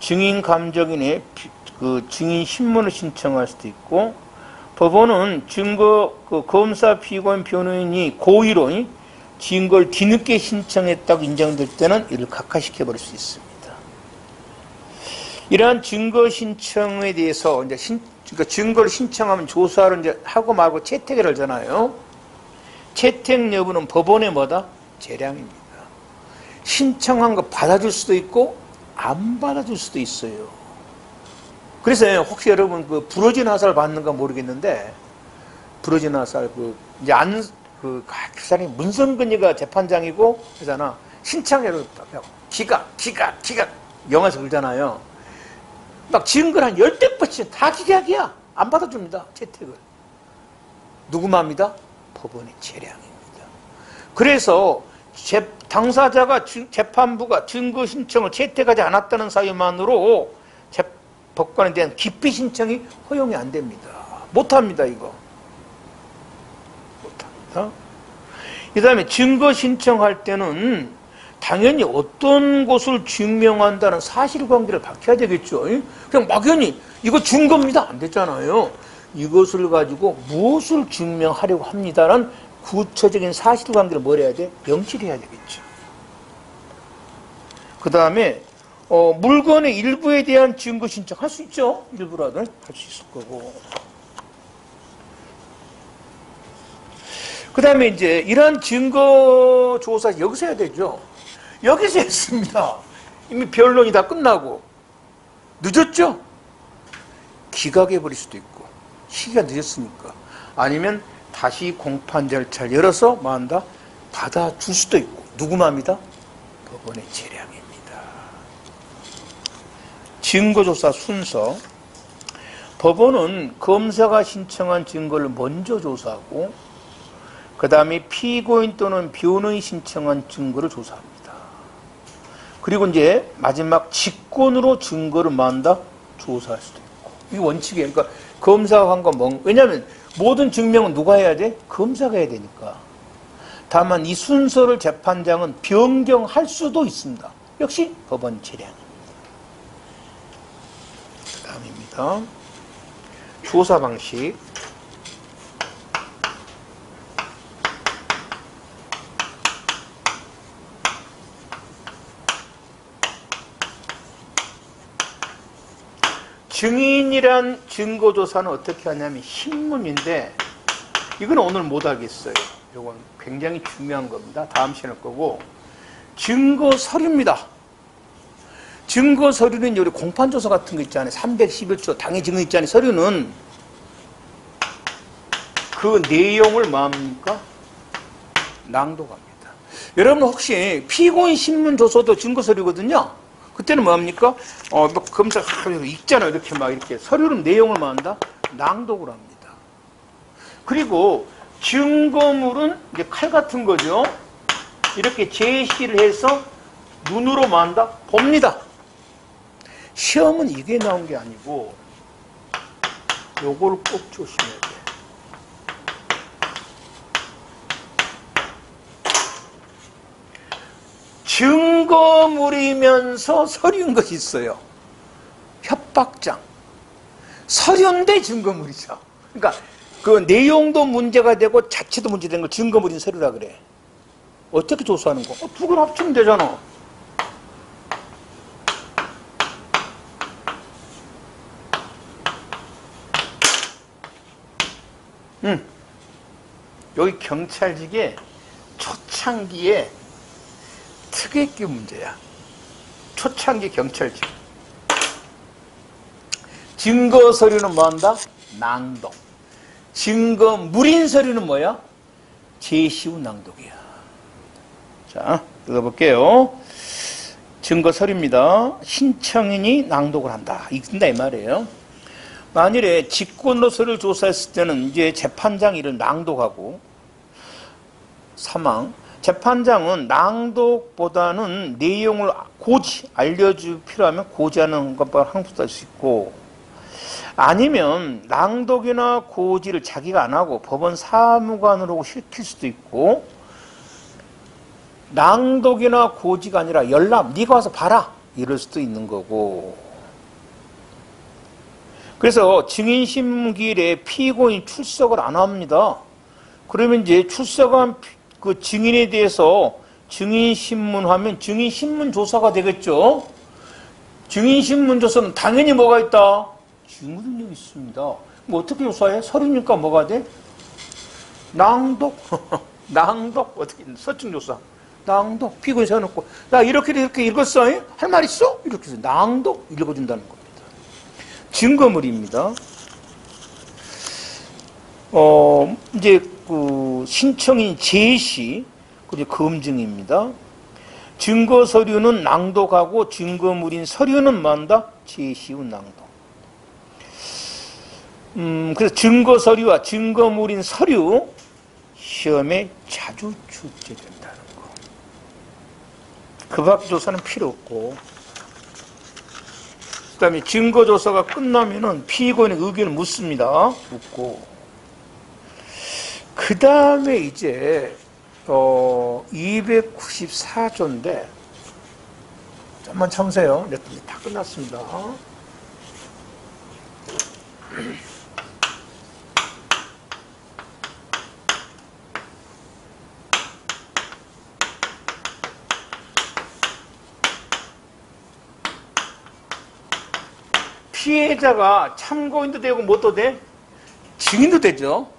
증인 감정인의 증인 신문을 신청할 수도 있고, 법원은 검사, 피고인, 변호인이 고의로 증거를 뒤늦게 신청했다고 인정될 때는 이를 각하시켜버릴 수 있습니다. 이러한 증거 신청에 대해서 이제 그러니까 증거를 신청하면 조사를 이제 하고 말고 채택을 하잖아요. 채택 여부는 법원의 뭐다? 재량입니다. 신청한 거 받아줄 수도 있고 안 받아줄 수도 있어요. 그래서 혹시 여러분 부러진 화살 받는 건 모르겠는데 부러진 화살 이제 그 사람이 문성근이가 재판장이고 그러잖아. 신청해로 기각 영화에서 그러잖아요. 막 증거를 한 10대 다 기각이야. 안 받아줍니다. 채택을. 누구만입니다? 법원의 재량입니다. 그래서 당사자가 재판부가 증거 신청을 채택하지 않았다는 사유만으로 법관에 대한 기피 신청이 허용이 안 됩니다. 못합니다. 이거. 못합니다. 그 다음에 증거 신청할 때는 당연히 어떤 것을 증명한다는 사실관계를 밝혀야 되겠죠. 그냥 막연히 이거 증거입니다. 안 됐잖아요. 이것을 가지고 무엇을 증명하려고 합니다라는 구체적인 사실관계를 뭘 해야 돼? 명시해야 되겠죠. 그 다음에 물건의 일부에 대한 증거 신청 할 수 있죠. 일부라도 할 수 있을 거고. 그 다음에 이제 이러한 증거 조사 여기서 해야 되죠. 여기서 했습니다. 이미 변론이 다 끝나고 늦었죠. 기각해버릴 수도 있고 시기가 늦었으니까. 아니면 다시 공판 절차를 열어서 뭐한다? 받아줄 수도 있고. 누구만입니다? 법원의 재량입니다. 증거조사 순서. 법원은 검사가 신청한 증거를 먼저 조사하고 그 다음에 피고인 또는 변호인이 신청한 증거를 조사합니다. 그리고 이제 마지막 직권으로 증거를 뭐한다? 조사할 수도 있고. 이 원칙이에요. 그러니까 검사한 거 왜냐하면 모든 증명은 누가 해야 돼? 검사가 해야 되니까. 다만 이 순서를 재판장은 변경할 수도 있습니다. 역시 법원 재량입니다. 다음입니다. 조사 방식. 증인이란 증거조사는 어떻게 하냐면 신문인데 이건 오늘 못 하겠어요. 이건 굉장히 중요한 겁니다. 다음 시간에 거고 증거서류입니다. 증거서류는 우리 공판조사 같은 거 있잖아요. 311조 당해 증거 있잖아요. 서류는 그 내용을 뭐합니까? 낭독합니다. 여러분 혹시 피고인 신문조서도 증거서류거든요. 그때는 뭐합니까? 검사 읽잖아요. 이렇게 막 이렇게 서류는 내용을 뭐한다? 낭독을 합니다. 그리고 증거물은 이제 칼 같은 거죠. 이렇게 제시를 해서 눈으로 뭐한다? 봅니다. 시험은 이게 나온 게 아니고 요걸 꼭 조심해야 돼. 증거물이면서 서류인 것이 있어요. 협박장. 서류인데 증거물이죠. 그러니까 그 내용도 문제가 되고 자체도 문제된 걸 증거물인 서류라 그래. 어떻게 조사하는 거? 두 개를 합치면 되잖아. 여기 경찰직의 초창기에 특혜기 문제야. 초창기 경찰직. 증거 서류는 뭐한다? 낭독. 증거 물인 서류는 뭐야? 제시 후 낭독이야. 자, 읽어볼게요. 증거 서류입니다. 신청인이 낭독을 한다. 읽는다 이 말이에요. 만일에 직권로 서류를 조사했을 때는 이제 재판장이 이를 낭독하고 사망. 재판장은 낭독보다는 내용을 알려줄 필요하면 고지하는 것만 항소할 수 있고 아니면 낭독이나 고지를 자기가 안 하고 법원 사무관으로 시킬 수도 있고 낭독이나 고지가 아니라 열람, 네가 와서 봐라 이럴 수도 있는 거고 그래서 증인신문기일에 피고인 출석을 안 합니다. 그러면 이제 출석한 그 증인에 대해서 증인신문하면 증인신문조사가 되겠죠. 증인신문조사는 당연히 뭐가 있다? 증거능력이 있습니다. 뭐 어떻게 조사해? 서류니까 뭐가 돼? 낭독. 낭독. 어떻게 서증조사. 낭독. 피고인 세워놓고 나 이렇게 읽었어? 할 말 있어? 이렇게 해서 낭독 읽어준다는 겁니다. 증거물입니다. 이제 그 신청인 제시 그리고 검증입니다. 증거 서류는 낭독하고 증거물인 서류는 뭐한다? 제시 후 낭독. 그래서 증거 서류와 증거물인 서류 시험에 자주 출제된다는 거. 그 밖에 조사는 필요 없고. 그다음에 증거 조사가 끝나면은 피고인의 의견을 묻습니다. 묻고. 그 다음에 이제 294조인데 잠깐만 참으세요. 네, 다 끝났습니다. 피해자가 참고인도 되고 뭣도 돼? 증인도 되죠.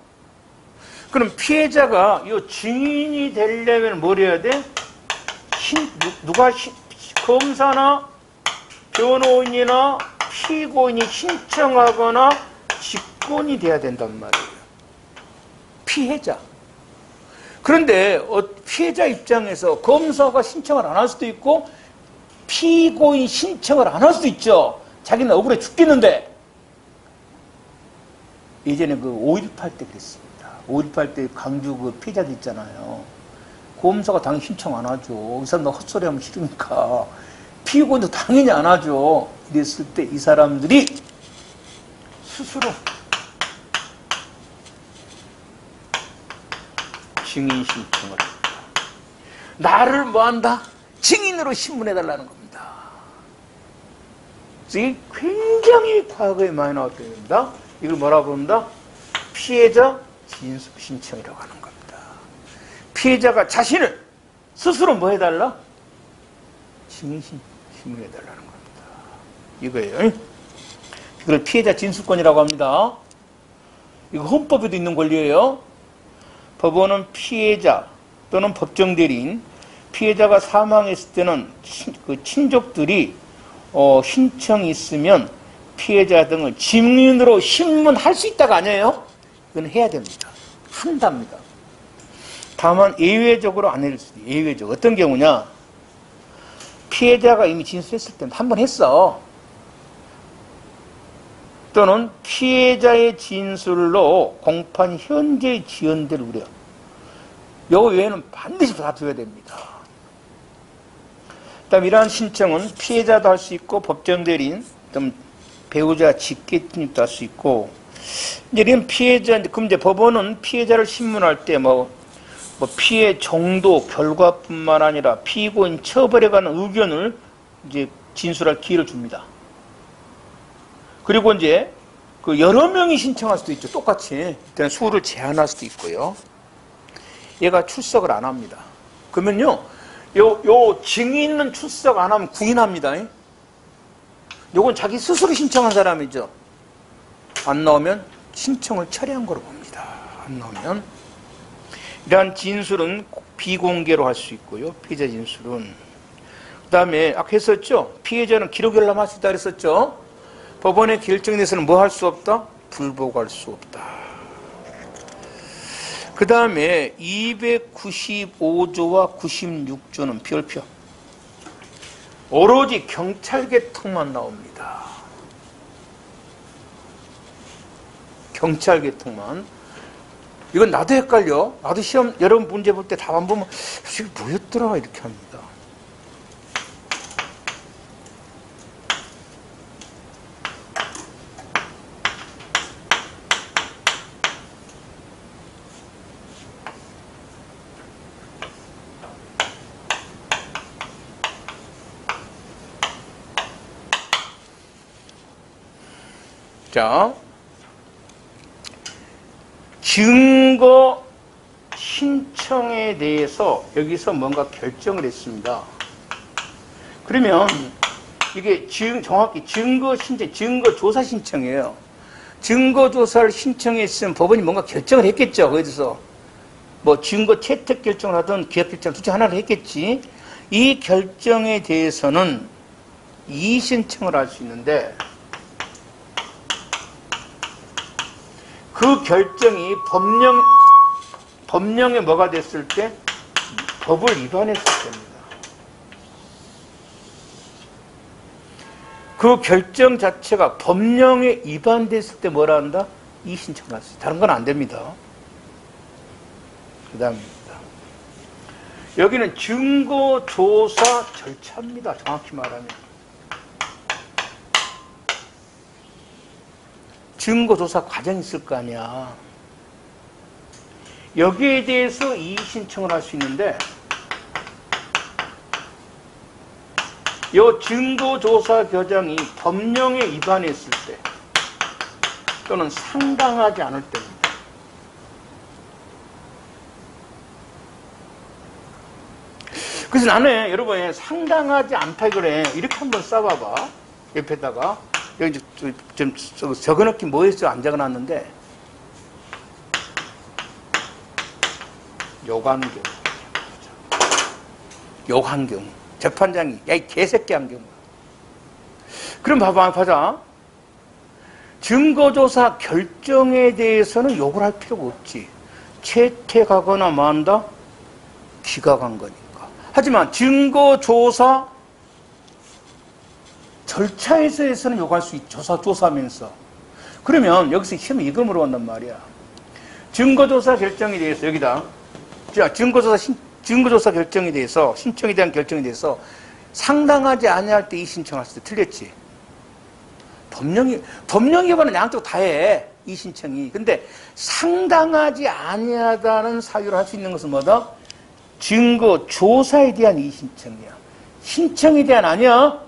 그럼 피해자가 이 증인이 되려면 뭘 해야 돼? 검사나 변호인이나 피고인이 신청하거나 직권이 돼야 된단 말이에요. 피해자. 그런데 피해자 입장에서 검사가 신청을 안 할 수도 있고 피고인 신청을 안 할 수도 있죠. 자기는 억울해 죽겠는데. 예전에 그 5.18 때 그랬습니다. 5.18 때 강주 그 피해자들 있잖아요. 검사가 당연히 신청 안 하죠. 이 사람 나 헛소리 하면 싫으니까. 피고인도 당연히 안 하죠. 이랬을 때 이 사람들이 스스로 증인 신청을 합니다. 나를 뭐한다? 증인으로 신문해달라는 겁니다. 이게 굉장히 과거에 많이 나왔던 겁니다. 이걸 뭐라고 부릅니다? 피해자 진술 신청이라고 하는 겁니다. 피해자가 자신을 스스로 뭐 해달라? 증인 신문해달라는 겁니다. 이거예요. 이걸 피해자 진술권이라고 합니다. 이거 헌법에도 있는 권리예요. 법원은 피해자 또는 법정 대리인, 피해자가 사망했을 때는 그 친족들이 신청이 있으면 피해자 등을 증인으로 신문할 수 있다가 아니에요? 이건 해야 됩니다. 한답니다. 다만 예외적으로 안 해줄 수 있어요. 예외적. 어떤 경우냐? 피해자가 이미 진술했을 때는 한 번 했어. 또는 피해자의 진술로 공판 현재 지연될 우려. 요 외에는 반드시 다 줘야 됩니다. 그다음 이러한 신청은 피해자도 할 수 있고 법정 대리인, 배우자 직계팀도 할 수 있고, 이제 이런 피해자, 그럼 이제 법원은 피해자를 신문할 때 피해 정도, 결과뿐만 아니라 피고인 처벌에 관한 의견을 이제 진술할 기회를 줍니다. 그리고 이제 그 여러 명이 신청할 수도 있죠. 똑같이. 일단 수를 제한할 수도 있고요. 얘가 출석을 안 합니다. 그러면요, 요 증인은 출석 안 하면 구인합니다. 요건 자기 스스로 신청한 사람이죠. 안 나오면 신청을 철회한 거로 봅니다. 안 나오면. 이러한 진술은 비공개로 할 수 있고요. 피해자 진술은. 그 다음에 아까 했었죠. 피해자는 기록 열람할 수 있다 그랬었죠. 법원의 결정에 대해서는 뭐 할 수 없다? 불복할 수 없다. 그 다음에 295조와 96조는 별표. 오로지 경찰 계통만 나옵니다. 경찰 계통만. 이건 나도 헷갈려. 나도 시험 여러분 문제 볼 때 답안 보면 이게 뭐였더라 이렇게 합니다. 자, 증거 신청에 대해서 여기서 뭔가 결정을 했습니다. 그러면 이게 정확히 증거 신청, 증거 조사 신청이에요. 증거 조사를 신청했으면 법원이 뭔가 결정을 했겠죠. 거기서 뭐 증거 채택 결정을 하든 기각 결정 둘 중 하나를 했겠지. 이 결정에 대해서는 이의 신청을 할 수 있는데, 그 결정이 법령에 뭐가 됐을 때? 법을 위반했을 때입니다. 그 결정 자체가 법령에 위반됐을 때 뭐라 한다? 이의 신청을 할 수 있다. 다른 건 안 됩니다. 그 다음입니다. 여기는 증거조사 절차입니다. 정확히 말하면. 증거조사 과정이 있을 거 아니야. 여기에 대해서 이의 신청을 할 수 있는데, 이 증거조사 과정이 법령에 위반했을 때 또는 상당하지 않을 때입니다. 그래서 나는 여러분 상당하지 않다 그래. 이렇게 한번 써봐봐. 옆에다가. 여기 좀 적어놓긴 뭐였죠? 안 적어놨는데. 욕한 경우. 욕한 경우. 재판장이 야 이 개새끼 한 경우. 그럼 봐자. 증거조사 결정에 대해서는 욕을 할 필요가 없지. 채택하거나 만다? 기각한 거니까. 하지만 증거조사 절차에서는 요구할 수 있죠. 조사하면서. 그러면 여기서 시험에 이거 물어본단 말이야. 증거조사 결정에 대해서 여기다. 자, 증거조사 결정에 대해서, 신청에 대한 결정에 대해서 상당하지 아니할 때 이 신청할 때 틀렸지. 법령 위반은 양쪽 다 해. 이 신청이. 근데 상당하지 아니하다는 사유를 할 수 있는 것은 뭐다? 증거 조사에 대한 이 신청이야. 신청에 대한 아니야.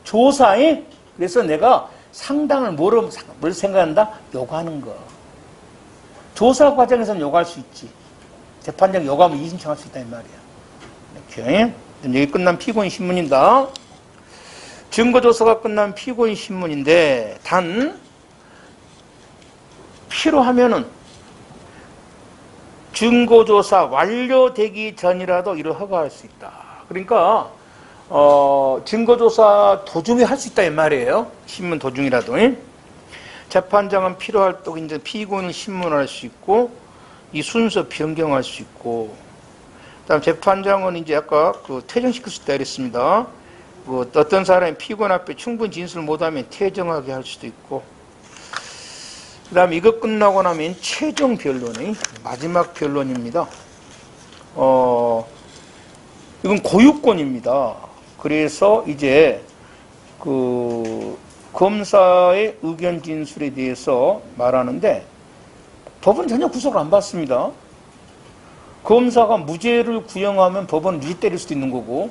조사에. 그래서 내가 상당을 뭘 생각한다? 요구하는 거. 조사 과정에서는 요구할 수 있지. 재판장 요구하면 이의신청할 수 있다 이 말이야. 이렇게. 여기 끝난 피고인 신문이다. 증거조사가 끝난 피고인 신문인데 단 필요하면은 증거조사 완료되기 전이라도 이를 허가할 수 있다. 그러니까 증거조사 도중에 할 수 있다 이 말이에요. 신문 도중이라도. 재판장은 필요할 때 이제 피고인을 신문할 수 있고 이 순서 변경할 수 있고, 그다음 재판장은 이제 아까 그 퇴정시킬 수 있다 그랬습니다. 뭐 어떤 사람이 피고인 앞에 충분히 진술을 못하면 퇴정하게 할 수도 있고, 그다음 이거 끝나고 나면 최종 변론이 마지막 변론입니다. 이건 고유권입니다. 그래서 이제 그 검사의 의견 진술에 대해서 말하는데 법은 전혀 구속을 안 받습니다. 검사가 무죄를 구형하면 법원은 유죄 때릴 수도 있는 거고,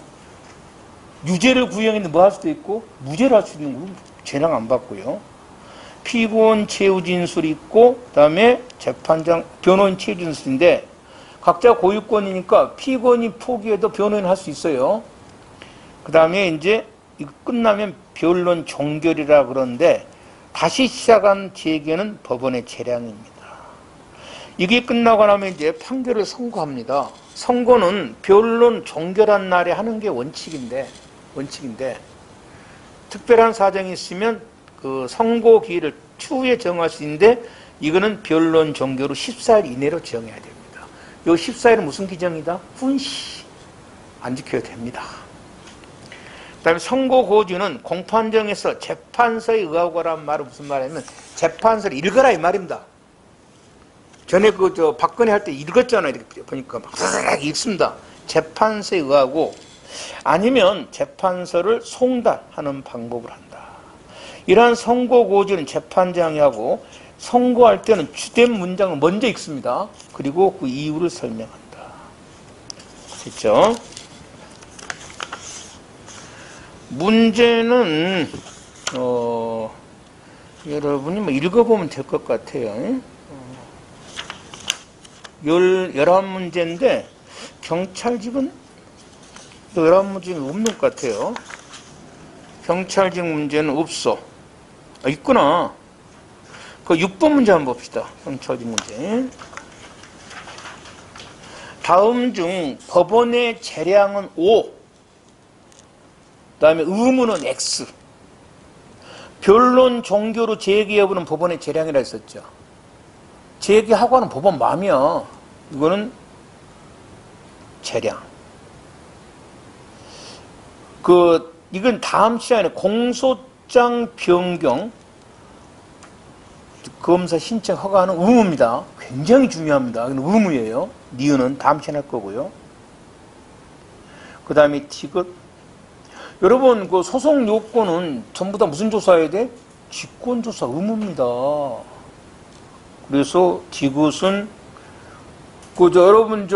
유죄를 구형했는데 뭐 할 수도 있고, 무죄를 할 수도 있는 거고, 죄랑 안 받고요. 피고인 최후 진술이 있고, 그 다음에 재판장, 변호인 최후 진술인데, 각자 고유권이니까 피고인이 포기해도 변호인 할 수 있어요. 그 다음에 이제 이거 끝나면 변론 종결이라 그러는데, 다시 시작한 재개는 법원의 재량입니다. 이게 끝나고 나면 이제 판결을 선고합니다. 선고는 변론 종결한 날에 하는 게 원칙인데 특별한 사정이 있으면 그 선고 기일을 추후에 정할 수 있는데 이거는 변론 종결 후 14일 이내로 정해야 됩니다. 요 14일은 무슨 기정이다? 훈시. 안 지켜야 됩니다. 그 다음에 선고 고지는 공판정에서 재판서에 의하고라는 말은 무슨 말이냐면 재판서를 읽어라 이 말입니다. 전에 박근혜 할 때 읽었잖아요. 이렇게 보니까 막 읽습니다. 재판서에 의하고 아니면 재판서를 송달하는 방법을 한다. 이러한 선고 고지는 재판장이 하고 선고할 때는 주된 문장을 먼저 읽습니다. 그리고 그 이유를 설명한다. 됐죠? 문제는 여러분이 뭐 읽어보면 될 것 같아요. 11문제인데 경찰직은 11문제는 없는 것 같아요. 경찰직 문제는 없어. 아, 있구나. 그 6번 문제 한번 봅시다. 경찰직 문제. 다음 중 법원의 재량은 O, 그 다음에 의무는 X. 변론 종결 후 재개 여부는 법원의 재량이라 했었죠. 재개하고 하는 법원 마음이야. 이거는 재량. 이건 다음 시간에 공소장 변경 검사 신청 허가하는 의무입니다. 굉장히 중요합니다. 이건 의무예요. 니은은 다음 시간에 할 거고요. 그 다음에 티귿. 여러분, 그 소송 요건은 전부 다 무슨 조사해야 돼? 직권조사 의무입니다. 그래서 디귿은 여러분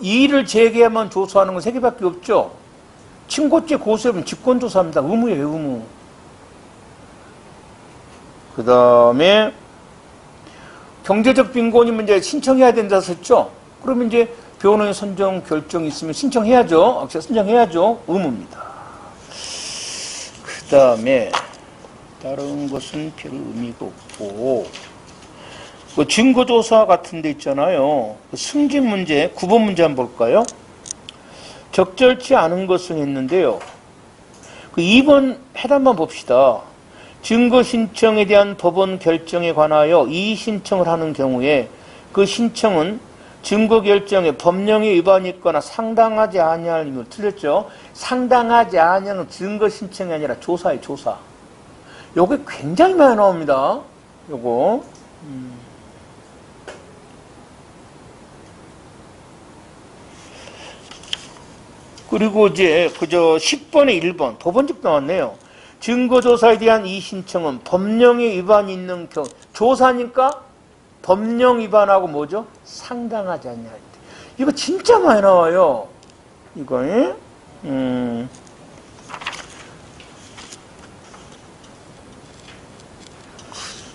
이의를 제기하면 조사하는 건 3개밖에 없죠. 친고죄 고소하면 직권조사합니다. 의무예요, 의무. 그 다음에 경제적 빈곤이면 이제 신청해야 된다 했죠. 그러면 이제 변호인 선정 결정이 있으면 신청해야죠. 신청해야죠. 의무입니다. 그 다음에 다른 것은 별 의미가 없고, 증거조사 같은 데 있잖아요. 승진 문제, 9번 문제 한번 볼까요? 적절치 않은 것은 있는데요. 2번 해답만 봅시다. 증거 신청에 대한 법원 결정에 관하여 이의 신청을 하는 경우에 그 신청은 증거 결정에 법령의 위반이 있거나 상당하지 아니할 의무. 틀렸죠? 상당하지 아니하는 증거 신청이 아니라 조사예요, 조사. 요게 굉장히 많이 나옵니다. 요거. 그리고 이제 10번에 1번 법원집 나왔네요. 증거조사에 대한 이의신청은 법령에 위반이 있는 경우, 조사니까 법령 위반하고 뭐죠? 상당하지 않냐. 이거 진짜 많이 나와요. 이거,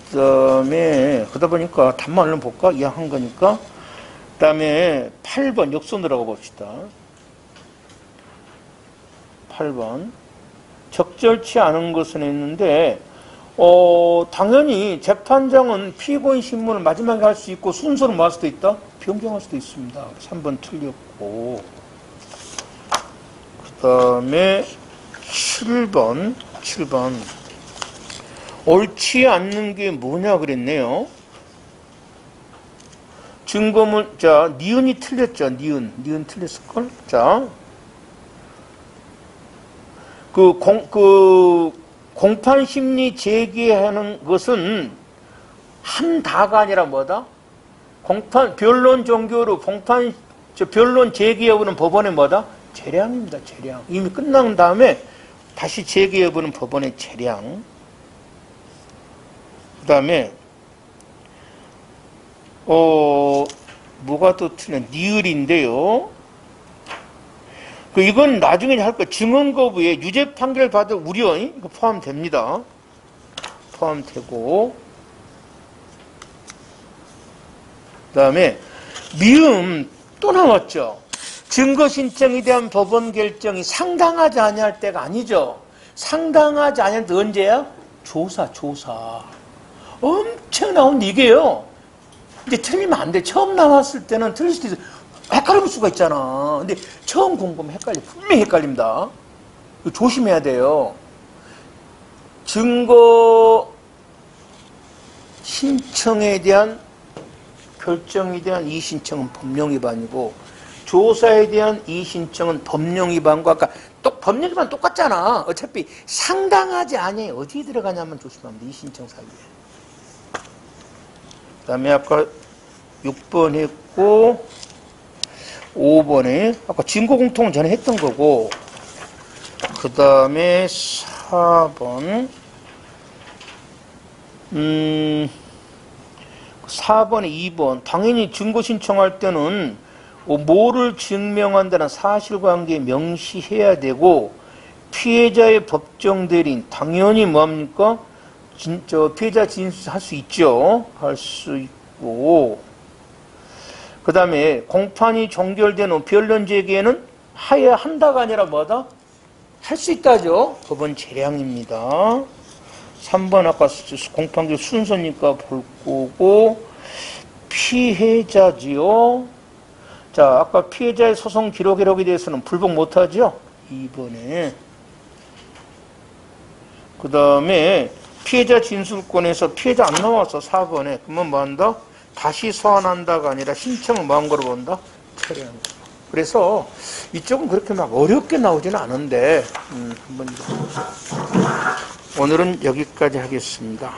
그 다음에, 그러다 보니까 답만 얼른 볼까? 이해한 거니까. 그 다음에 8번, 역순으로 봅시다. 8번. 적절치 않은 것은 했는데, 당연히 재판장은 피고인 신문을 마지막에 할 수 있고 순서를 뭐 할 수도 있다? 변경할 수도 있습니다. 3번 틀렸고. 그 다음에 7번. 옳지 않는 게 뭐냐 그랬네요. 증거물, 자, 니은이 틀렸죠. 니은 틀렸을걸? 자. 공판심리 제기하는 것은 한 다가 아니라 뭐다? 변론 종교로 변론 제기 여부는 법원의 뭐다? 재량입니다, 재량. 이미 끝난 다음에 다시 제기 여부는 법원의 재량. 그 다음에, 뭐가 또 틀려? 니을인데요. 이건 나중에 할 거, 증언 거부에 유죄 판결 받을 우려, 이거 포함됩니다. 포함되고. 그 다음에, 미음 또 나왔죠. 증거 신청에 대한 법원 결정이 상당하지 아니할 때가 아니죠. 상당하지 아니할 때 언제야? 조사. 엄청 나오는데 이게요. 이제 틀리면 안 돼. 처음 나왔을 때는 틀릴 수도 있어. 헷갈릴 수가 있잖아. 근데 처음 공부하면 분명히 헷갈립니다. 조심해야 돼요. 증거 신청에 대한 결정에 대한 이의신청은 법령 위반이고 조사에 대한 이의신청은 법령 위반과 아까 법령 위반 똑같잖아. 어차피 상당하지 않니 어디에 들어가냐면 조심하면 돼. 이의신청 사유에. 그 다음에 아까 6번 했고 5번에 아까 증거공통은 전에 했던 거고 그 다음에 4번 4번에 2번 당연히 증거 신청할 때는 뭐를 증명한다는 사실관계 명시해야 되고 피해자의 법정 대리인 당연히 뭐합니까? 피해자 진술할 수 있죠. 할 수 있고 그 다음에 공판이 종결된 후 변론 제기에는 하여야 한다가 아니라 뭐다? 할 수 있다죠. 법원 재량입니다. 3번 아까 공판기 순서니까 볼 거고 피해자지요. 자, 아까 피해자의 소송 기록에 대해서는 불복 못하죠. 2번에 그 다음에 피해자 진술권에서 피해자 안 나와서 4번에 그러면 뭐 한다? 다시 소환한다가 아니라 신청을 뭐 한 거로 본다? 처리한 거. 그래서 이쪽은 그렇게 막 어렵게 나오지는 않은데 한번 오늘은 여기까지 하겠습니다.